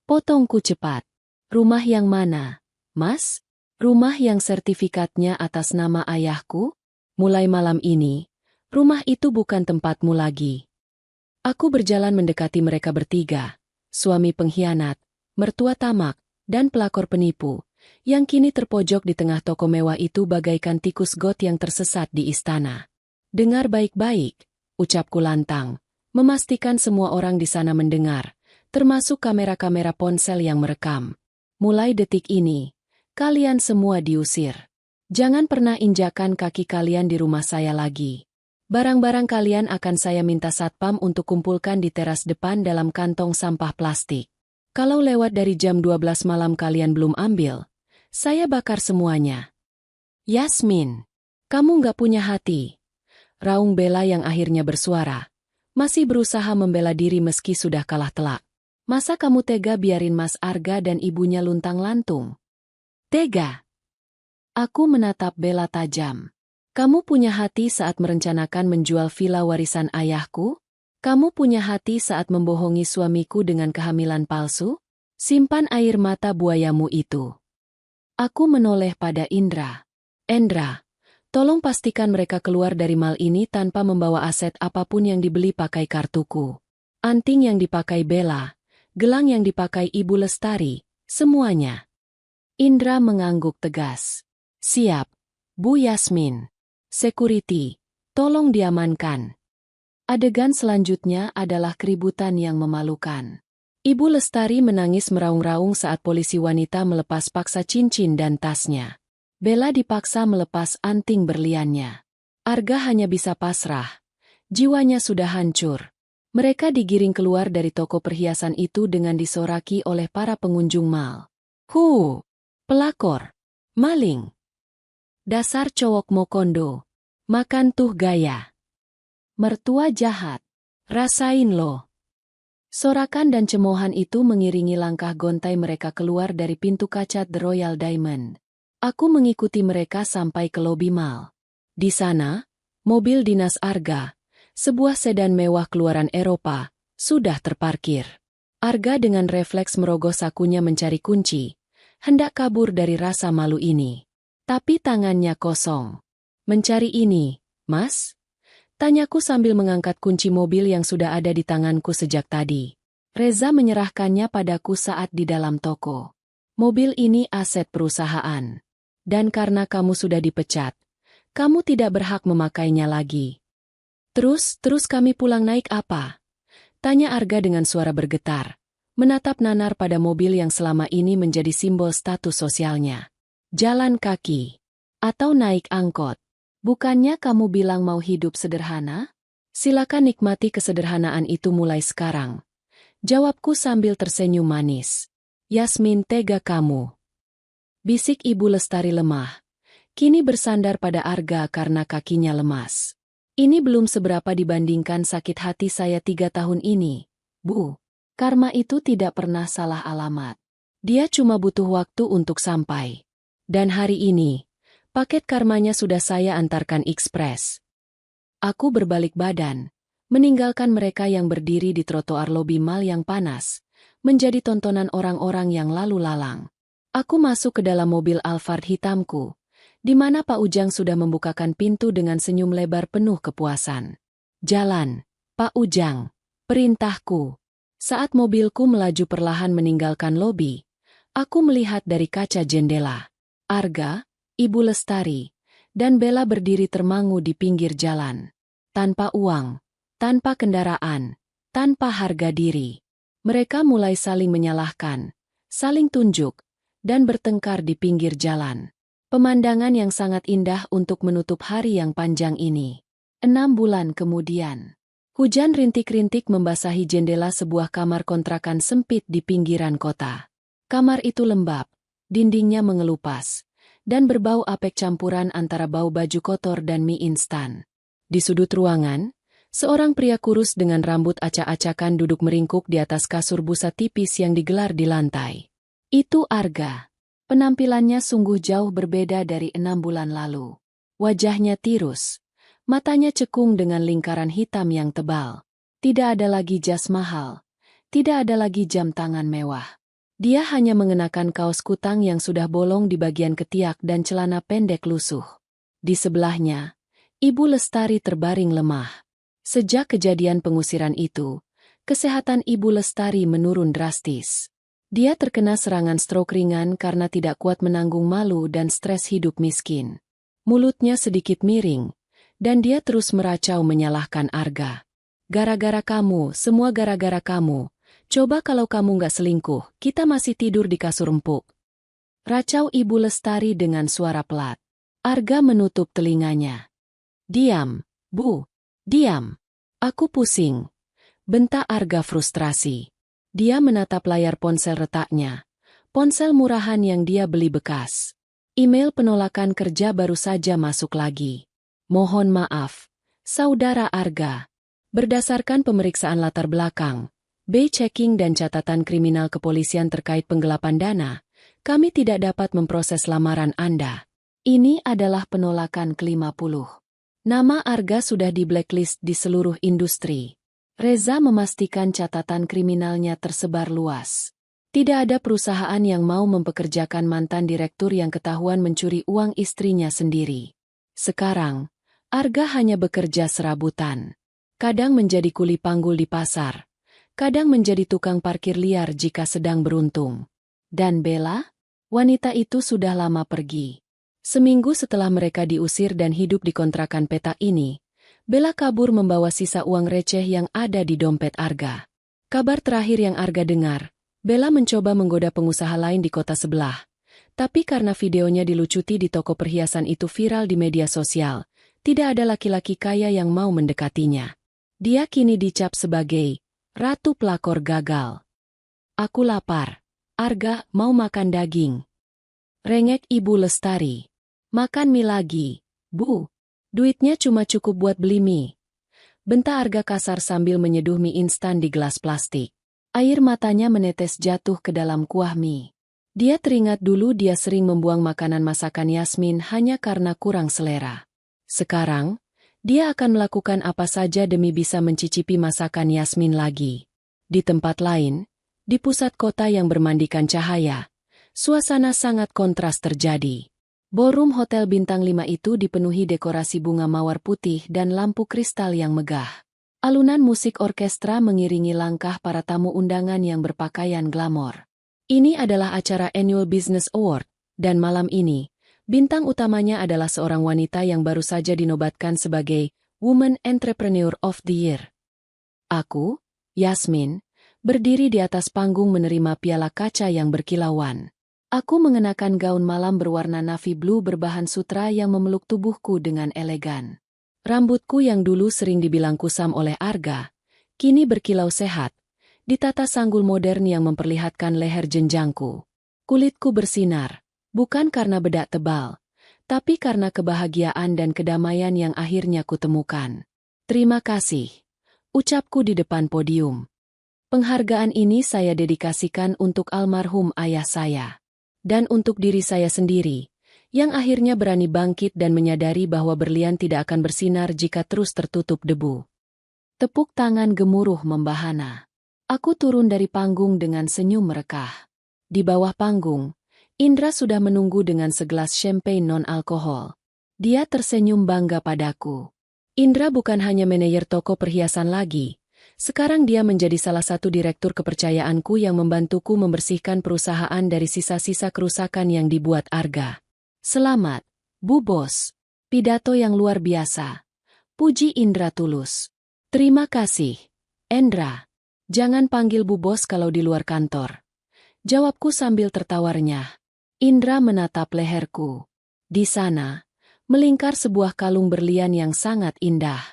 Potongku cepat. Rumah yang mana, Mas? Rumah yang sertifikatnya atas nama ayahku? Mulai malam ini, rumah itu bukan tempatmu lagi. Aku berjalan mendekati mereka bertiga, suami pengkhianat, mertua tamak, dan pelakor penipu, yang kini terpojok di tengah toko mewah itu bagaikan tikus got yang tersesat di istana. Dengar baik-baik, ucapku lantang, memastikan semua orang di sana mendengar, termasuk kamera-kamera ponsel yang merekam. Mulai detik ini, kalian semua diusir. Jangan pernah injakan kaki kalian di rumah saya lagi. Barang-barang kalian akan saya minta satpam untuk kumpulkan di teras depan dalam kantong sampah plastik. Kalau lewat dari jam 12 malam kalian belum ambil, saya bakar semuanya. Yasmin, kamu nggak punya hati. Raung Bella yang akhirnya bersuara. Masih berusaha membela diri meski sudah kalah telak. Masa kamu tega biarin Mas Arga dan ibunya luntang-lantung? Tega. Aku menatap Bella tajam. Kamu punya hati saat merencanakan menjual villa warisan ayahku? Kamu punya hati saat membohongi suamiku dengan kehamilan palsu? Simpan air mata buayamu itu. Aku menoleh pada Indra. Endra, tolong pastikan mereka keluar dari mal ini tanpa membawa aset apapun yang dibeli pakai kartuku. Anting yang dipakai Bella, gelang yang dipakai Ibu Lestari, semuanya. Indra mengangguk tegas. Siap, Bu Yasmin. Security, tolong diamankan. Adegan selanjutnya adalah keributan yang memalukan. Ibu Lestari menangis meraung-raung saat polisi wanita melepas paksa cincin dan tasnya. Bella dipaksa melepas anting berliannya. Arga hanya bisa pasrah. Jiwanya sudah hancur. Mereka digiring keluar dari toko perhiasan itu dengan disoraki oleh para pengunjung mal. Pelakor. Maling. Dasar cowok mokondo. Makan tuh gaya. Mertua jahat. Rasain lo. Sorakan dan cemoohan itu mengiringi langkah gontai mereka keluar dari pintu kaca The Royal Diamond. Aku mengikuti mereka sampai ke lobi mal. Di sana, mobil dinas Arga, sebuah sedan mewah keluaran Eropa, sudah terparkir. Arga dengan refleks merogoh sakunya mencari kunci, hendak kabur dari rasa malu ini. Tapi tangannya kosong. Mencari ini, Mas? Tanyaku sambil mengangkat kunci mobil yang sudah ada di tanganku sejak tadi. Reza menyerahkannya padaku saat di dalam toko. Mobil ini aset perusahaan. Dan karena kamu sudah dipecat, kamu tidak berhak memakainya lagi. Terus kami pulang naik apa? Tanya Arga dengan suara bergetar, menatap nanar pada mobil yang selama ini menjadi simbol status sosialnya. Jalan kaki. Atau naik angkot. Bukannya kamu bilang mau hidup sederhana? Silakan nikmati kesederhanaan itu mulai sekarang. Jawabku sambil tersenyum manis. Yasmin, tega kamu. Bisik Ibu Lestari lemah. Kini bersandar pada Arga karena kakinya lemas. Ini belum seberapa dibandingkan sakit hati saya 3 tahun ini, Bu. Karma itu tidak pernah salah alamat. Dia cuma butuh waktu untuk sampai. Dan hari ini, paket karmanya sudah saya antarkan ekspres. Aku berbalik badan, meninggalkan mereka yang berdiri di trotoar lobi mal yang panas, menjadi tontonan orang-orang yang lalu lalang. Aku masuk ke dalam mobil Alphard hitamku, di mana Pak Ujang sudah membukakan pintu dengan senyum lebar penuh kepuasan. Jalan, Pak Ujang, perintahku. Saat mobilku melaju perlahan meninggalkan lobi, aku melihat dari kaca jendela. Arga, Ibu Lestari, dan Bella berdiri termangu di pinggir jalan. Tanpa uang, tanpa kendaraan, tanpa harga diri. Mereka mulai saling menyalahkan, saling tunjuk, dan bertengkar di pinggir jalan. Pemandangan yang sangat indah untuk menutup hari yang panjang ini. 6 bulan kemudian. Hujan rintik-rintik membasahi jendela sebuah kamar kontrakan sempit di pinggiran kota. Kamar itu lembab, dindingnya mengelupas, dan berbau apek campuran antara bau baju kotor dan mie instan. Di sudut ruangan, seorang pria kurus dengan rambut acak-acakan duduk meringkuk di atas kasur busa tipis yang digelar di lantai. Itu Arga. Penampilannya sungguh jauh berbeda dari 6 bulan lalu. Wajahnya tirus. Matanya cekung dengan lingkaran hitam yang tebal. Tidak ada lagi jas mahal. Tidak ada lagi jam tangan mewah. Dia hanya mengenakan kaos kutang yang sudah bolong di bagian ketiak dan celana pendek lusuh. Di sebelahnya, Ibu Lestari terbaring lemah. Sejak kejadian pengusiran itu, kesehatan Ibu Lestari menurun drastis. Dia terkena serangan stroke ringan karena tidak kuat menanggung malu dan stres hidup miskin. Mulutnya sedikit miring, dan dia terus meracau menyalahkan Arga. Gara-gara kamu, semua gara-gara kamu. Coba kalau kamu nggak selingkuh, kita masih tidur di kasur empuk. Racau Ibu Lestari dengan suara pelat. Arga menutup telinganya. Diam, Bu. Diam. Aku pusing. Bentak Arga frustrasi. Dia menatap layar ponsel retaknya. Ponsel murahan yang dia beli bekas. Email penolakan kerja baru saja masuk lagi. Mohon maaf, Saudara Arga. Berdasarkan pemeriksaan latar belakang, B-checking dan catatan kriminal kepolisian terkait penggelapan dana, kami tidak dapat memproses lamaran Anda. Ini adalah penolakan ke-50. Nama Arga sudah di blacklist di seluruh industri. Reza memastikan catatan kriminalnya tersebar luas. Tidak ada perusahaan yang mau mempekerjakan mantan direktur yang ketahuan mencuri uang istrinya sendiri. Sekarang, Arga hanya bekerja serabutan. Kadang menjadi kuli panggul di pasar. Kadang menjadi tukang parkir liar jika sedang beruntung. Dan Bella? Wanita itu sudah lama pergi. Seminggu setelah mereka diusir dan hidup di kontrakan petak ini, Bella kabur membawa sisa uang receh yang ada di dompet Arga. Kabar terakhir yang Arga dengar, Bella mencoba menggoda pengusaha lain di kota sebelah. Tapi karena videonya dilucuti di toko perhiasan itu viral di media sosial, tidak ada laki-laki kaya yang mau mendekatinya. Dia kini dicap sebagai ratu pelakor gagal. Aku lapar. Arga, mau makan daging. Rengek Ibu Lestari. Makan mie lagi, Bu. Duitnya cuma cukup buat beli mie. Bentak Arga kasar sambil menyeduh mie instan di gelas plastik. Air matanya menetes jatuh ke dalam kuah mie. Dia teringat dulu dia sering membuang makanan masakan Yasmin hanya karena kurang selera. Sekarang, dia akan melakukan apa saja demi bisa mencicipi masakan Yasmin lagi. Di tempat lain, di pusat kota yang bermandikan cahaya, suasana sangat kontras terjadi. Ballroom Hotel Bintang 5 itu dipenuhi dekorasi bunga mawar putih dan lampu kristal yang megah. Alunan musik orkestra mengiringi langkah para tamu undangan yang berpakaian glamor. Ini adalah acara Annual Business Award, dan malam ini, bintang utamanya adalah seorang wanita yang baru saja dinobatkan sebagai Woman Entrepreneur of the Year. Aku, Yasmin, berdiri di atas panggung menerima piala kaca yang berkilauan. Aku mengenakan gaun malam berwarna navy blue berbahan sutra yang memeluk tubuhku dengan elegan. Rambutku yang dulu sering dibilang kusam oleh Arga, kini berkilau sehat, ditata sanggul modern yang memperlihatkan leher jenjangku. Kulitku bersinar, bukan karena bedak tebal, tapi karena kebahagiaan dan kedamaian yang akhirnya kutemukan. Terima kasih, ucapku di depan podium. Penghargaan ini saya dedikasikan untuk almarhum ayah saya. Dan untuk diri saya sendiri, yang akhirnya berani bangkit dan menyadari bahwa berlian tidak akan bersinar jika terus tertutup debu. Tepuk tangan gemuruh membahana. Aku turun dari panggung dengan senyum merekah. Di bawah panggung, Indra sudah menunggu dengan segelas champagne non-alkohol. Dia tersenyum bangga padaku. Indra bukan hanya manajer toko perhiasan lagi. Sekarang dia menjadi salah satu direktur kepercayaanku yang membantuku membersihkan perusahaan dari sisa-sisa kerusakan yang dibuat Arga. Selamat, Bu Bos. Pidato yang luar biasa. Puji Indra tulus. Terima kasih, Indra. Jangan panggil Bu Bos kalau di luar kantor. Jawabku sambil tertawarnya. Indra menatap leherku. Di sana, melingkar sebuah kalung berlian yang sangat indah.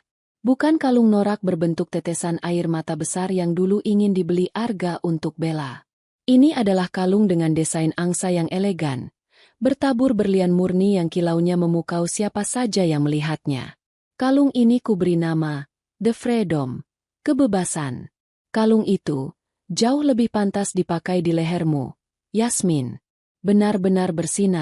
Bukan kalung norak berbentuk tetesan air mata besar yang dulu ingin dibeli Arga untuk Bella. Ini adalah kalung dengan desain angsa yang elegan, bertabur berlian murni yang kilaunya memukau siapa saja yang melihatnya. Kalung ini kuberi nama The Freedom, kebebasan. Kalung itu jauh lebih pantas dipakai di lehermu, Yasmin. Benar-benar bersinar.